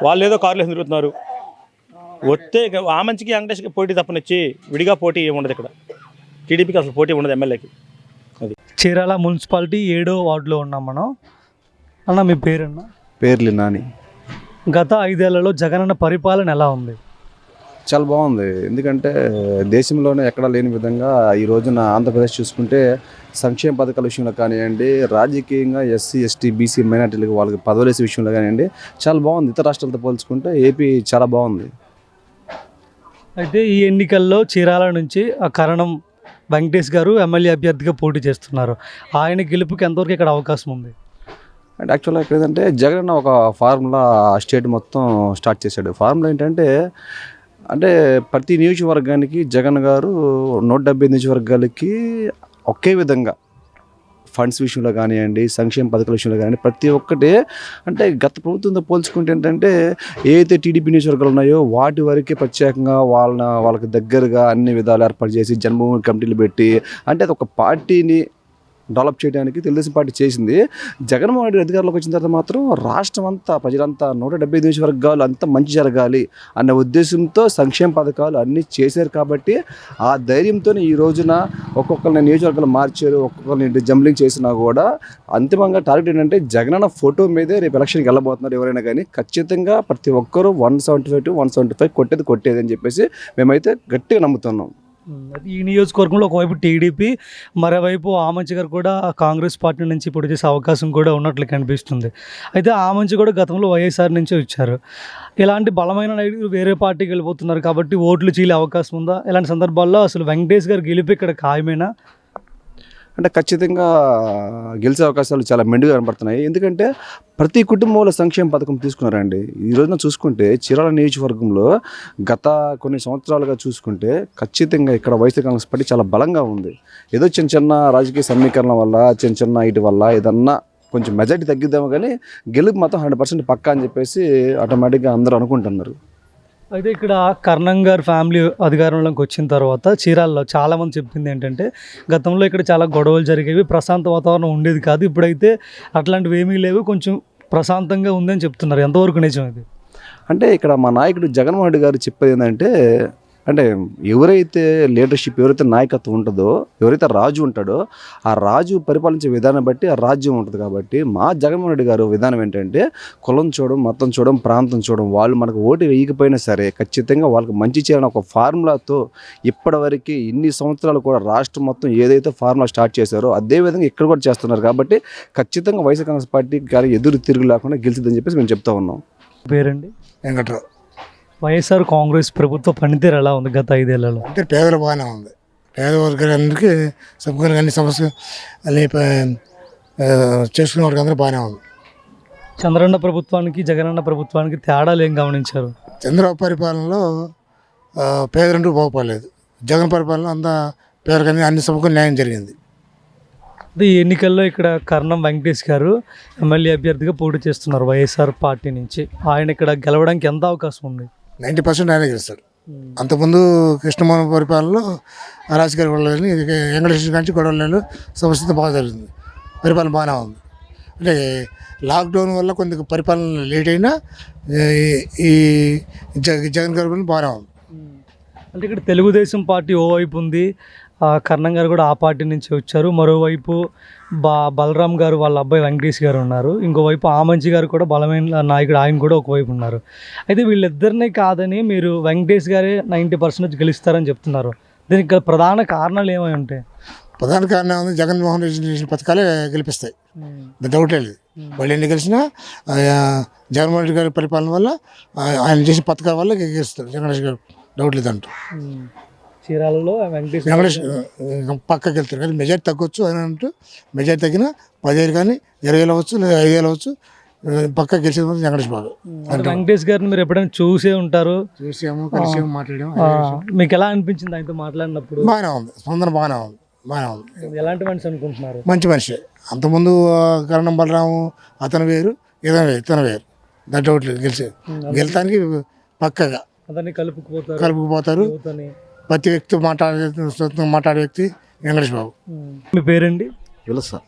వాళ్ళు ఏదో కార్లు వేసి తిరుగుతున్నారు. వస్తే ఆ మంచికి వెంకటేష్కి పోటీ తప్పనిచ్చి విడిగా పోటీ ఏముండదు ఇక్కడ. టీడీపీకి అసలు పోటీ ఉండదు ఎమ్మెల్యేకి. అది చీరాల మున్సిపాలిటీ 7వ వార్డులో ఉన్నాం మనం. అన్న మీ పేరన్నా? పేర్లు నాని. గత 5 ఏళ్లలో జగనన్న పరిపాలన ఎలా ఉంది? చాలా బాగుంది. ఎందుకంటే దేశంలోనే ఎక్కడా లేని విధంగా ఈ రోజున ఆంధ్రప్రదేశ్ చూసుకుంటే సంక్షేమ పథకాల విషయంలో కానివ్వండి, రాజకీయంగా ఎస్సీ ఎస్టీ బీసీ మైనార్టీలకు వాళ్ళకి పదవులు వేసే విషయంలో కానివ్వండి చాలా బాగుంది. ఇతర రాష్ట్రాలతో పోల్చుకుంటే ఏపీ చాలా బాగుంది. అయితే ఈ ఎన్నికల్లో చీరాల నుంచి కరణం వెంకటేష్ గారు ఎమ్మెల్యే అభ్యర్థిగా పోటీ చేస్తున్నారు. ఆయన గెలుపుకి ఎంతవరకు ఇక్కడ అవకాశం ఉంది? అండ్ యాక్చువల్గా ఇక్కడ ఏంటంటే జగన్ ఒక ఫార్ములా స్టేట్ మొత్తం స్టార్ట్ చేశాడు. ఫార్ములా ఏంటంటే ప్రతి నియోజకవర్గానికి జగన్ గారు 170 నియోజకవర్గాలకి ఒకే విధంగా ఫండ్స్ విషయంలో కానివ్వండి, సంక్షేమ పథకాల విషయంలో కానివ్వండి, ప్రతి ఒక్కటి అంటే గత ప్రభుత్వంతో పోల్చుకుంటే ఏంటంటే ఏదైతే టీడీపీ నియోజకవర్గాలు ఉన్నాయో వాటి వరకే ప్రత్యేకంగా వాళ్ళకి దగ్గరగా అన్ని విధాలు ఏర్పాటు చేసి జన్మభూమి కమిటీలు పెట్టి అంటే అది ఒక పార్టీని డెవలప్ చేయడానికి తెలుగుదేశం పార్టీ చేసింది. జగన్మోహన్ రెడ్డి అధికారంలోకి వచ్చిన తర్వాత మాత్రం రాష్ట్రం అంతా ప్రజలంతా 175 నియోజకవర్గాలు అంతా మంచి జరగాలి అన్న ఉద్దేశంతో సంక్షేమ పథకాలు అన్నీ చేశారు. కాబట్టి ఆ ధైర్యంతో ఈ రోజున ఒక్కొక్కరిని నియోజకవర్గాలు మార్చారు, ఒక్కొక్కరిని జంబ్లింగ్ చేసినా కూడా అంతిమంగా టార్గెట్ ఏంటంటే జగనన్న ఫోటో మీదే రేపు ఎలక్షన్కి వెళ్ళబోతున్నారు ఎవరైనా కానీ. ఖచ్చితంగా ప్రతి ఒక్కరూ 175 to 175 కొట్టేది అని చెప్పేసి మేమైతే గట్టిగా నమ్ముతున్నాం. ఈ నియోజకవర్గంలో ఒకవైపు టీడీపీ, మరోవైపు ఆమంచి గారు కూడా కాంగ్రెస్ పార్టీ నుంచి పోటీ చేసే అవకాశం కూడా ఉన్నట్లు కనిపిస్తుంది. అయితే ఆమంచి కూడా గతంలో వైఎస్ఆర్ నుంచే వచ్చారు. ఇలాంటి బలమైన నాయకులు వేరే పార్టీకి వెళ్ళిపోతున్నారు కాబట్టి ఓట్లు చీలే అవకాశం ఉందా? ఇలాంటి సందర్భాల్లో అసలు వెంకటేష్ గారు గెలిపి ఇక్కడ ఖాయమేనా? అంటే ఖచ్చితంగా గెలిచే అవకాశాలు చాలా మెండుగా కనబడుతున్నాయి. ఎందుకంటే ప్రతి కుటుంబంలో సంక్షేమ పథకం తీసుకున్నారండి. ఈ రోజున చూసుకుంటే చీరాల నియోజకవర్గంలో గత కొన్ని సంవత్సరాలుగా చూసుకుంటే ఖచ్చితంగా ఇక్కడ వైఎస్ఆర్ కాంగ్రెస్ పార్టీ చాలా బలంగా ఉంది. ఏదో చిన్న చిన్న రాజకీయ సమీకరణ వల్ల, చిన్న ఇటు వల్ల ఏదన్నా కొంచెం మెజారిటీ తగ్గిద్దాము, కానీ గెలుపు మాత్రం 100% పక్కా అని చెప్పేసి ఆటోమేటిక్గా అందరూ అనుకుంటున్నారు. అయితే ఇక్కడ కర్ణం గారు ఫ్యామిలీ అధికారంలోకి వచ్చిన తర్వాత చీరాల్లో చాలామంది చెప్పింది ఏంటంటే గతంలో ఇక్కడ చాలా గొడవలు జరిగేవి, ప్రశాంత వాతావరణం ఉండేది కాదు, ఇప్పుడైతే అట్లాంటివి ఏమీ లేవు, కొంచెం ప్రశాంతంగా ఉందని చెప్తున్నారు. ఎంతవరకు నిజం ఇది? అంటే ఇక్కడ మా నాయకుడు జగన్మోహన్ రెడ్డి గారు చెప్పేది ఏంటంటే, అంటే ఎవరైతే లీడర్షిప్, ఎవరైతే నాయకత్వం ఉంటుందో, ఎవరైతే రాజు ఉంటాడో ఆ రాజు పరిపాలించే విధానం బట్టి ఆ రాజ్యం ఉంటుంది. కాబట్టి మా జగన్మోహన్ రెడ్డి గారు విధానం ఏంటంటే కులం చూడడం, మతం చూడడం, ప్రాంతం చూడడం, వాళ్ళు మనకు ఓటు వేయకపోయినా సరే ఖచ్చితంగా వాళ్ళకి మంచి చేయాలని ఒక ఫార్ములాతో ఇప్పటివరకు ఇన్ని సంవత్సరాలు కూడా రాష్ట్రం మొత్తం ఏదైతే ఫార్ములా స్టార్ట్ చేశారో అదేవిధంగా ఇక్కడ కూడా చేస్తున్నారు. కాబట్టి ఖచ్చితంగా వైఎస్ఆర్ కాంగ్రెస్ పార్టీ గారి ఎదురు తిరుగు లేకుండా గెలిచిద్దని చెప్పేసి మేము చెప్తా ఉన్నాం. పేరండి? వెంకట్రావు. వైఎస్ఆర్ కాంగ్రెస్ ప్రభుత్వ పనితీరు ఎలా ఉంది గత 5 ఏళ్లలో? అంటే పేదలు బాగానే ఉంది. పేద వర్గాలందరికీ సభ్యులుగా అన్ని సమస్యలు చేసుకునే వాడికి అందరూ బాగానే ఉంది. చంద్రన్న ప్రభుత్వానికి జగనన్న ప్రభుత్వానికి తేడాలు ఏం గమనించారు? చంద్రబాబు పరిపాలనలో పేదలంటూ బాగుపడలేదు. జగన్ పరిపాలన అంతా పేదలకి అన్ని సభకు న్యాయం జరిగింది. ఈ ఎన్నికల్లో ఇక్కడ కర్ణం వెంకటేష్ గారు ఎమ్మెల్యే అభ్యర్థిగా పోటీ చేస్తున్నారు వైఎస్ఆర్ పార్టీ నుంచి. ఆయన ఇక్కడ గెలవడానికి ఎంత అవకాశం ఉంది? 90% ఆయన గెలుస్తాడు. అంతకుముందు కృష్ణమోహన్ పరిపాలనలో రాజకీయ గొడవలు, వెంకటేశ్వర నుంచి గొడవలు, సమస్య బాగా జరుగుతుంది. పరిపాలన బాగానే ఉంది. అంటే లాక్డౌన్ వల్ల కొంత పరిపాలన లేట్ అయినా ఈ జగన్ గవర్నమెంట్ బాగానే ఉంది. అంటే ఇక్కడ తెలుగుదేశం పార్టీ ఓవైపు ఉంది, కర్ణం గారు కూడా ఆ పార్టీ నుంచి వచ్చారు, మరోవైపు బలరాం గారు వాళ్ళ అబ్బాయి వెంకటేష్ గారు ఉన్నారు, ఇంకోవైపు ఆమంచి గారు కూడా బలమైన నాయకుడు, ఆయన కూడా ఒకవైపు ఉన్నారు. అయితే వీళ్ళిద్దరినీ కాదని మీరు వెంకటేష్ గారే 90% గెలుస్తారని చెప్తున్నారు. దీనికి గల ప్రధాన కారణాలు ఏమై ఉంటాయి? ప్రధాన కారణం ఉంది, జగన్మోహన్ రెడ్డి చేసిన పథకాలే గెలిపిస్తాయి, డౌట్ లేదు. వాళ్ళు ఎన్ని గెలిచినా జగన్మోహన్ రెడ్డి గారి పరిపాలన వల్ల, ఆయన చేసిన పథకాల వల్ల గెలుస్తారు జగన్మోహన్ గారు, డౌట్ లేదంటూ. చీరాలలో వెంకటేష్ పక్కకి వెళ్తారు. కానీ మెజార్టీ తగ్గొచ్చు అని అంటూ, మెజార్టీ తగ్గిన 10,000 కానీ 20,000 అవ్వచ్చు, లేదా 5,000 అవ్వచ్చు, పక్క గెలిచేది వెంకటేష్ బాబు. వెంకటేష్ గారిని మీరు ఎప్పుడైనా చూసే ఉంటారు? చూసాము, కలిసాము, మాట్లాడాము. మీకు ఎలా అనిపించింది ఆయనతో మాట్లాడినప్పుడు? బాగానే ఉంది, స్పందన బాగానే ఉంది, బాగానే ఉంది. ఎలాంటి మనిషి అనుకుంటున్నారు? మంచి మనిషి. అంతకుముందు కరణం బలరాము అతను వేరు, ఇతను వేరు, దాని డౌట్ లేదు. గెలుతానికి పక్కగా కలుపుకుపోతారు. ప్రతి వ్యక్తి మాట్లాడే వ్యక్తి వెంకటేష్ బాబు. మీ పేరండి? తెలుసా?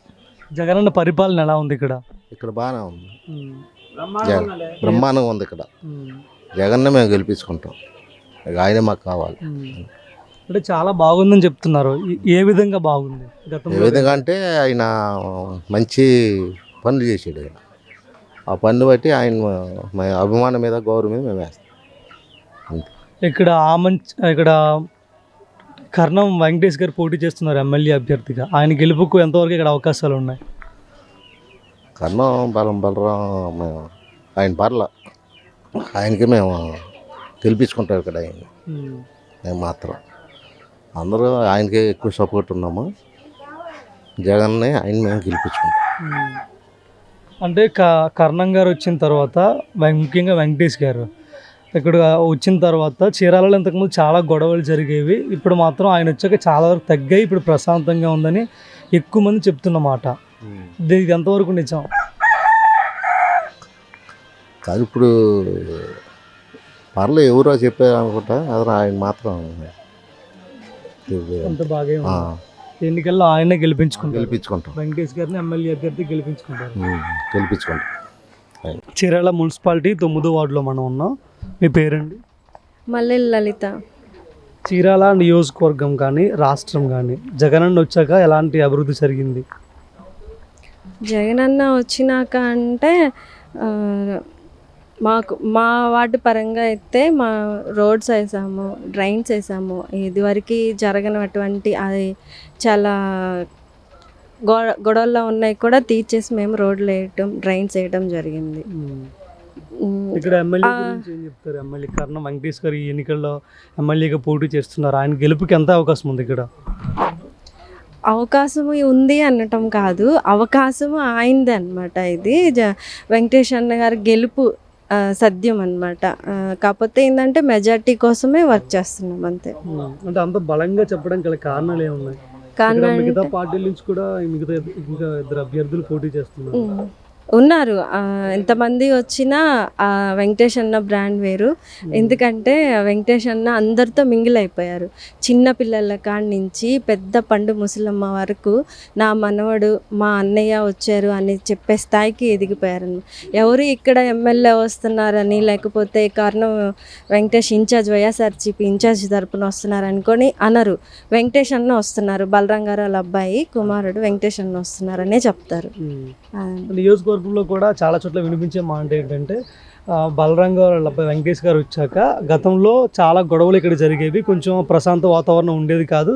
జగనన్న పరిపాలన ఎలా ఉంది ఇక్కడ? ఇక్కడ బాగానే ఉంది, బ్రహ్మాండంగా ఉంది. ఇక్కడ జగన్నే మేము గెలిపించుకుంటాం, ఆయనే మాకు కావాలి. అంటే చాలా బాగుందని చెప్తున్నారు. ఏ విధంగా బాగుంది? ఏ విధంగా అంటే ఆయన మంచి పనులు చేసాడు. ఆయన ఆ పనులు బట్టి ఆయన అభిమానం మీద, గౌరవం మీద మేము వేస్తాం. ఇక్కడ కర్ణం వెంకటేష్ గారు పోటీ చేస్తున్నారు ఎమ్మెల్యే అభ్యర్థిగా. ఆయన గెలుపుకు ఎంతవరకు ఇక్కడ అవకాశాలు ఉన్నాయి? కర్ణం బలరాం ఆయన పర్ల, ఆయనకి మేము గెలిపించుకుంటాం. ఇక్కడ ఆయన మేము మాత్రం అందరూ ఆయనకే ఎక్కువ సపోర్ట్ ఉన్నాము. జగన్నే ఆయన మేము గెలిపించుకుంటాం. అంటే కర్ణం గారు వచ్చిన తర్వాత, ముఖ్యంగా వెంకటేష్ గారు ఇక్కడ వచ్చిన తర్వాత చీరాలలో ఇంతకుముందు చాలా గొడవలు జరిగేవి, ఇప్పుడు మాత్రం ఆయన వచ్చాక చాలా వరకు తగ్గాయి, ఇప్పుడు ప్రశాంతంగా ఉందని ఎక్కువ మంది చెప్తున్నమాట. దీనికి ఎంతవరకు నిజం? కాదు, ఇప్పుడు పర్లేదు ఎవరో చెప్పారు అనుకుంటా, అదే ఆయన మాత్రం అంత బాగా ఎన్నికల్లో ఆయనే గెలిపించుకుంటాం. వెంకటేష్ గారిని ఎమ్మెల్యే అభ్యర్థి గెలిపించుకుంటాం. చీరాల మున్సిపాలిటీ 9వ వార్డులో మనం ఉన్నాం. మీ పేరండి? మల్లెల లలిత. చీరాల నియోజకవర్గం కానీ రాష్ట్రం కానీ జగనన్న వచ్చాక ఎలాంటి అభివృద్ధి జరిగింది? జగనన్న వచ్చినాక అంటే మా వార్డు పరంగా అయితే మా రోడ్స్ వేసాము, డ్రైన్స్ వేసాము. ఇదివరకు జరగనటువంటి అది చాలా గొడవల్లో ఉన్నాయి కూడా తీర్చేసి మేము రోడ్లు వేయటం, డ్రైన్స్ వేయటం జరిగింది. ఇక్కడ ఎమ్మెల్యే గురించి ఏం చెప్తారు? ఎమ్మెల్యే కర్ణం వెంకటేష్ గారు ఈ ఎన్నికల్లో ఎమ్మెల్యేగా పోటీ చేస్తున్నారు. ఆయన గెలుపుకి ఎంత అవకాశం ఉంది ఇక్కడ? అవకాశం ఉంది అనటం కాదు, అవకాశం ఆయనదే అనమాట. ఇది వెంకటేష్ అన్న గారి గెలుపు సత్యం అనమాట. కాకపోతే ఏంటంటే మెజార్టీ కోసమే వర్క్ చేస్తున్నాం అంతే. అంటే అంత బలంగా చెప్పడం గల కారణాలు ఏమున్నాయి? మిగతా పార్టీల నుంచి కూడా ఇంకా 2 అభ్యర్థులు పోటీ చేస్తున్నారు. ఉన్నారు. ఎంతమంది వచ్చినా వెంకటేష్ అన్న బ్రాండ్ వేరు. ఎందుకంటే వెంకటేష్ అన్న అందరితో మింగిల్ అయిపోయారు. చిన్న పిల్లల కాడి నుంచి పెద్ద పండు ముసలమ్మ వరకు నా మనవడు మా అన్నయ్య వచ్చారు అని చెప్పే స్థాయికి ఎదిగిపోయారు. ఎవరు ఇక్కడ ఎమ్మెల్యే వస్తున్నారని లేకపోతే కారణం వెంకటేష్ ఇన్ఛార్జ్ వైఎస్ఆర్సీపీ ఇన్ఛార్జ్ తరపున వస్తున్నారు అనుకొని అనరు. వెంకటేష్ అన్న వస్తున్నారు, బలరాం గారు వాళ్ళ అబ్బాయి కుమారుడు వెంకటేష్ అన్న వస్తున్నారనే చెప్తారు. నియోజకవర్గంలో కూడా చాలా చోట్ల వినిపించే మాట ఏంటంటే బలరాం గారు వాళ్ళ అబ్బాయి వెంకటేష్ గారు వచ్చాక గతంలో చాలా గొడవలు ఇక్కడ జరిగేవి, కొంచెం ప్రశాంత వాతావరణం ఉండేది కాదు.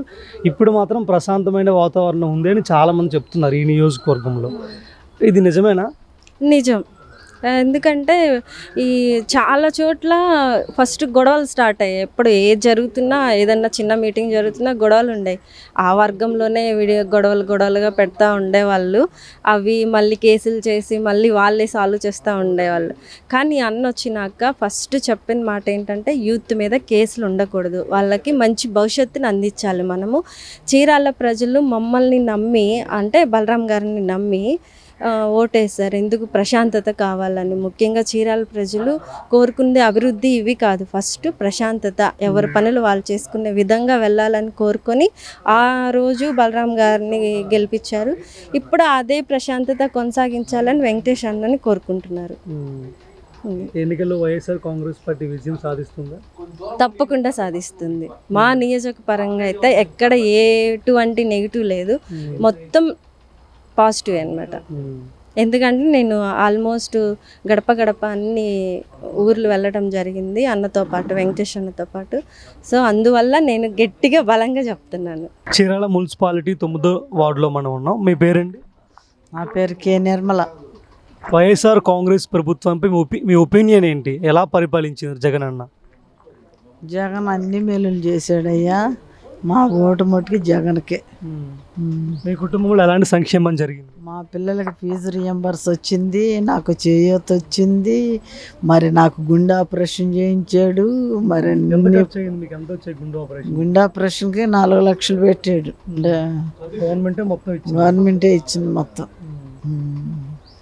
ఇప్పుడు మాత్రం ప్రశాంతమైన వాతావరణం ఉంది అని చాలామంది చెప్తున్నారు ఈ నియోజకవర్గంలో. ఇది నిజమేనా? నిజం. ఎందుకంటే ఈ చాలా చోట్ల ఫస్ట్ గొడవలు స్టార్ట్ అయ్యాయి. ఎప్పుడు ఏది జరుగుతున్నా, ఏదన్నా చిన్న మీటింగ్ జరుగుతున్నా గొడవలు ఉండేవి. ఆ వర్గంలోనే గొడవలుగా పెడతా ఉండేవాళ్ళు. అవి మళ్ళీ కేసులు చేసి మళ్ళీ వాళ్ళే సాల్వ్ చేస్తూ ఉండేవాళ్ళు. కానీ అన్న వచ్చినాక ఫస్ట్ చెప్పిన మాట ఏంటంటే యూత్ మీద కేసులు ఉండకూడదు, వాళ్ళకి మంచి భవిష్యత్తుని అందించాలి. మనము చీరాల ప్రజలు మమ్మల్ని నమ్మి, అంటే బలరాం గారిని నమ్మి ఓటేస్తారు. ఎందుకు? ప్రశాంతత కావాలని. ముఖ్యంగా చీరాల ప్రజలు కోరుకునే అభివృద్ధి ఇవి కాదు, ఫస్ట్ ప్రశాంతత, ఎవరి పనులు వాళ్ళు చేసుకునే విధంగా వెళ్ళాలని కోరుకొని ఆ రోజు బలరాం గారిని గెలిపించారు. ఇప్పుడు అదే ప్రశాంతత కొనసాగించాలని వెంకటేష్ అన్నని కోరుకుంటున్నారు. ఎన్నికల్లో వైఎస్ఆర్ కాంగ్రెస్ పార్టీ విజయం సాధిస్తుందా? తప్పకుండా సాధిస్తుంది. మా నియోజకపరంగా అయితే ఎక్కడ ఎటువంటి నెగిటివ్ లేదు, మొత్తం పాజిటివ్ అనమాట. ఎందుకంటే నేను ఆల్మోస్ట్ గడప గడప అన్ని ఊర్లు వెళ్ళడం జరిగింది అన్నతో పాటు, వెంకటేష్ అన్నతో పాటు. సో అందువల్ల నేను గట్టిగా బలంగా చెప్తున్నాను. చీరాల మున్సిపాలిటీ 9వ వార్డులో మనం ఉన్నాం. మీ పేరండి? నా పేరు కే నిర్మల. వైఎస్ఆర్ కాంగ్రెస్ ప్రభుత్వంపై మీ ఒపీనియన్ ఏంటి? ఎలా పరిపాలించారు జగన్ అన్న? జగన్ అన్ని మేలులు చేశాడయ్యా. మా ఓటు మట్టుకి జగన్కే. మీ కుటుంబంలో ఎలాంటి సంక్షేమం జరిగింది? మా పిల్లలకి ఫీజు రియంబర్స్ వచ్చింది, నాకు చేయూత వచ్చింది, మరి నాకు గుండె ఆపరేషన్ చేయించాడు. మరి గుండె ఆపరేషన్కి 4 లక్షలు పెట్టాడు. గవర్నమెంటే ఇచ్చింది మొత్తం.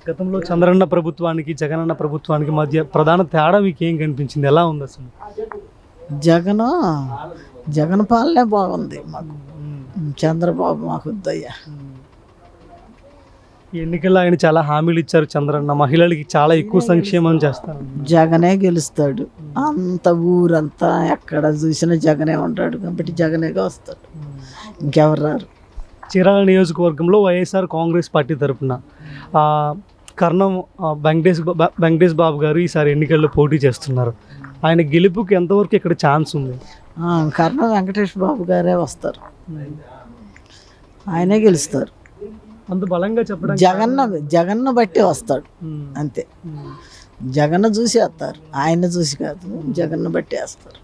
గతంలో చంద్రన్న ప్రభుత్వానికి జగనన్న ప్రభుత్వానికి మధ్య ప్రధాన తేడా మీకు ఏం కనిపించింది? ఎలా ఉంది అసలు? జగన్ పాలనే బాగుంది మాకు. చంద్రబాబు మాకు వద్దయ్యా. ఎన్నికల్లో ఆయన చాలా హామీలు ఇచ్చారు చంద్రన్న, మహిళలకి చాలా ఎక్కువ సంక్షేమం చేస్తారు. జగనే గెలుస్తాడు. అంత ఊరంతా ఎక్కడ చూసినా జగనే ఉంటాడు కాబట్టి జగనేగా వస్తాడు, ఇంకెవరు రారు. చీరాల నియోజకవర్గంలో వైఎస్ఆర్ కాంగ్రెస్ పార్టీ తరఫున కర్ణం వెంకటేష్ బాబు గారు ఈసారి ఎన్నికల్లో పోటీ చేస్తున్నారు. ఆయన గెలుపుకి ఎంతవరకు ఇక్కడ ఛాన్స్ ఉంది? కర్ణం వెంకటేష్ బాబు గారే వస్తారు, ఆయనే గెలుస్తారు. అంత బలంగా చెప్పడం జగన్ను బట్టి వస్తాడు అంతే. జగన్ చూసి వేస్తారు, ఆయన చూసి కాదు, జగన్ను బట్టి వేస్తారు.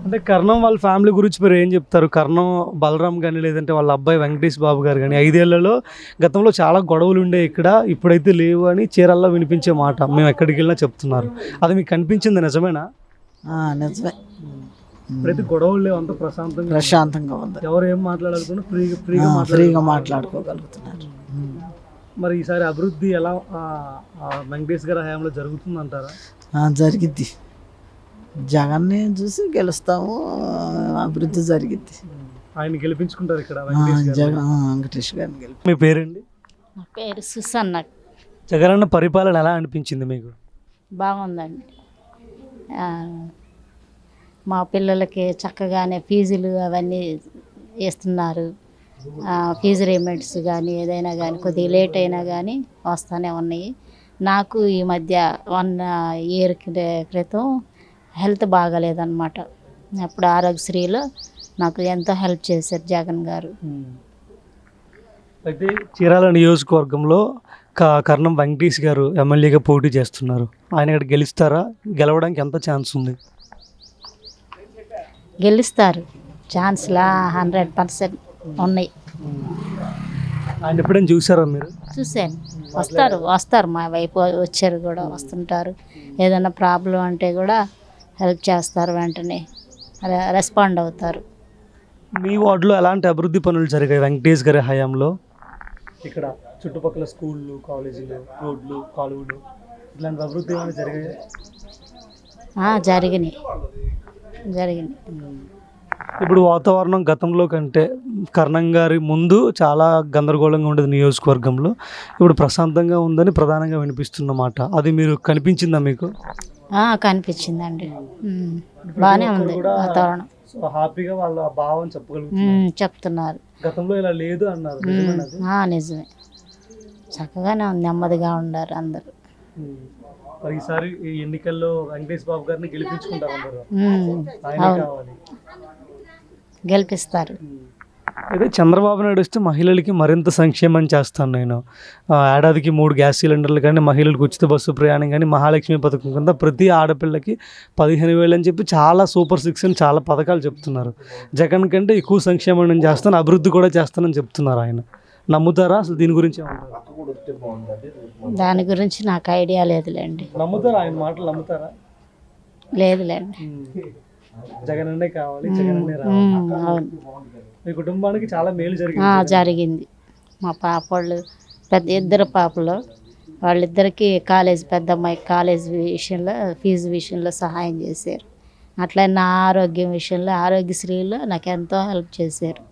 అంటే కర్ణం వాళ్ళ ఫ్యామిలీ గురించి మీరు ఏం చెప్తారు? కర్ణం బలరాం కానీ లేదంటే వాళ్ళ అబ్బాయి వెంకటేష్ బాబు గారు కానీ 5 ఏళ్లలో గతంలో చాలా గొడవలు ఉండే ఇక్కడ, ఇప్పుడైతే లేవు అని చీరాల్లో వినిపించే మాట మేము ఎక్కడికి వెళ్ళినా చెప్తున్నారు. అది మీకు కనిపించింది నిజమేనా? నిజమే. ప్రతి గొడవలు లేవు, అంత ప్రశాంతంగా ఉంది. ఎవరు ఏం మాట్లాడాలనుకున్నా ఫ్రీగా మాట్లాడుకోగలుగుతున్నారు. మరి ఈసారి అభివృద్ధి ఎలా వెంకటేష్ గారి హయాంలో జరుగుతుందంటారా? జరిగిద్ది. జగన్ని చూసి గెలుస్తాము, అభివృద్ధి జరిగిద్ది. ఆయన గెలిపించుకుంటారు ఇక్కడ వెంకటేష్ గారిని గెలిపి. మీ పేరండి? నా పేరు సుసన్న. జగనన్న పరిపాలన ఎలా అనిపించింది మీకు? బాగుందండి. మా పిల్లలకి చక్కగానే ఫీజులు అవన్నీ వేస్తున్నారు. ఫీజు రీమెంట్స్ కానీ ఏదైనా కానీ కొద్దిగా లేట్ అయినా కానీ వస్తూనే ఉన్నాయి. నాకు ఈ మధ్య 1 ఇయర్ క్రితం హెల్త్ బాగాలేదన్నమాట. అప్పుడు ఆరోగ్యశ్రీలో నాకు ఎంతో హెల్ప్ చేశారు జగన్ గారు. అయితే చీరాల నియోజకవర్గంలో కర్ణం వెంకటేష్ గారు ఎమ్మెల్యేగా పోటీ చేస్తున్నారు. ఆయన ఇక్కడ గెలుస్తారా? గెలవడానికి ఎంత ఛాన్స్ ఉంది? గెలుస్తారు, ఛాన్స్లా 100% ఉన్నాయి. ఆయన ఎప్పుడైనా చూసారా మీరు? చూశాను, వస్తారు మా వైపు వచ్చారు కూడా, వస్తుంటారు. ఏదైనా ప్రాబ్లం అంటే కూడా హెల్ప్ చేస్తారు, వెంటనే రెస్పాండ్ అవుతారు. మీ వార్డులో ఎలాంటి అభివృద్ధి పనులు జరిగాయి వెంకటేష్ గారి హయాంలో? ఇక్కడ చుట్టుపక్కల స్కూళ్ళు, కాలేజీలు, రోడ్లు, కాలువలు ఇట్లాంటి అభివృద్ధి ఏమైనా జరిగాయి? జరిగినాయి. ఇప్పుడు వాతావరణం గతంలో కంటే కర్ణం గారి ముందు చాలా గందరగోళంగా ఉండేది నియోజకవర్గంలో. ఇప్పుడు ప్రశాంతంగా ఉందని ప్రధానంగా వినిపిస్తున్నమాట. అది మీరు కనిపించిందా మీకు? కనిపించిందండి, బాగానే ఉంది వాతావరణం. హ్యాపీగా వాళ్ళ భావం చెప్పగలుగుతున్నారు, చెప్తున్నారు. గతంలో ఇలా లేదు అన్నారు. నిజమే, చక్కగానే ఉంది, నెమ్మదిగా ఉన్నారు అందరూ. మరి ఈసారి ఈ ఎన్నికల్లో వెంకటేష్ బాబు గారిని గెలిపించుకుంటారు అందరూ. ఆయన కావాలి, గెలిపిస్తారు. అయితే చంద్రబాబు నాయుడు వస్తే మహిళలకి మరింత సంక్షేమం చేస్తాను నేను. ఏడాదికి 3 గ్యాస్ సిలిండర్లు కానీ, మహిళలకు ఉచిత బస్సు ప్రయాణం కానీ, మహాలక్ష్మి పథకం కింద ప్రతి ఆడపిల్లకి 15,000 అని చెప్పి చాలా సూపర్ 6 అని చాలా పథకాలు చెప్తున్నారు. జగన్ కంటే ఎక్కువ సంక్షేమం నేను చేస్తాను, అభివృద్ధి కూడా చేస్తానని చెప్తున్నారు. ఆయన నమ్ముతారా అసలు దీని గురించి? దాని గురించి నాకు ఐడియా లేదులేండి. నమ్ముతారా ఆయన మాటలు? నమ్ముతారా? లేదులేండి. జగన్ అన్నే కావాలి, జగన్ అన్నే రావాలి. అవును, మీ కుటుంబానికి చాలా మేలు జరిగింది. మా పాపళ్ళు ఇద్దరు పాపలు, వాళ్ళిద్దరికి పెద్ద అమ్మాయికి కాలేజ్ విషయంలో, ఫీజు విషయంలో సహాయం చేశారు. అట్లా నా ఆరోగ్యం విషయంలో, ఆరోగ్యశ్రీలో నాకు ఎంతో హెల్ప్ చేశారు.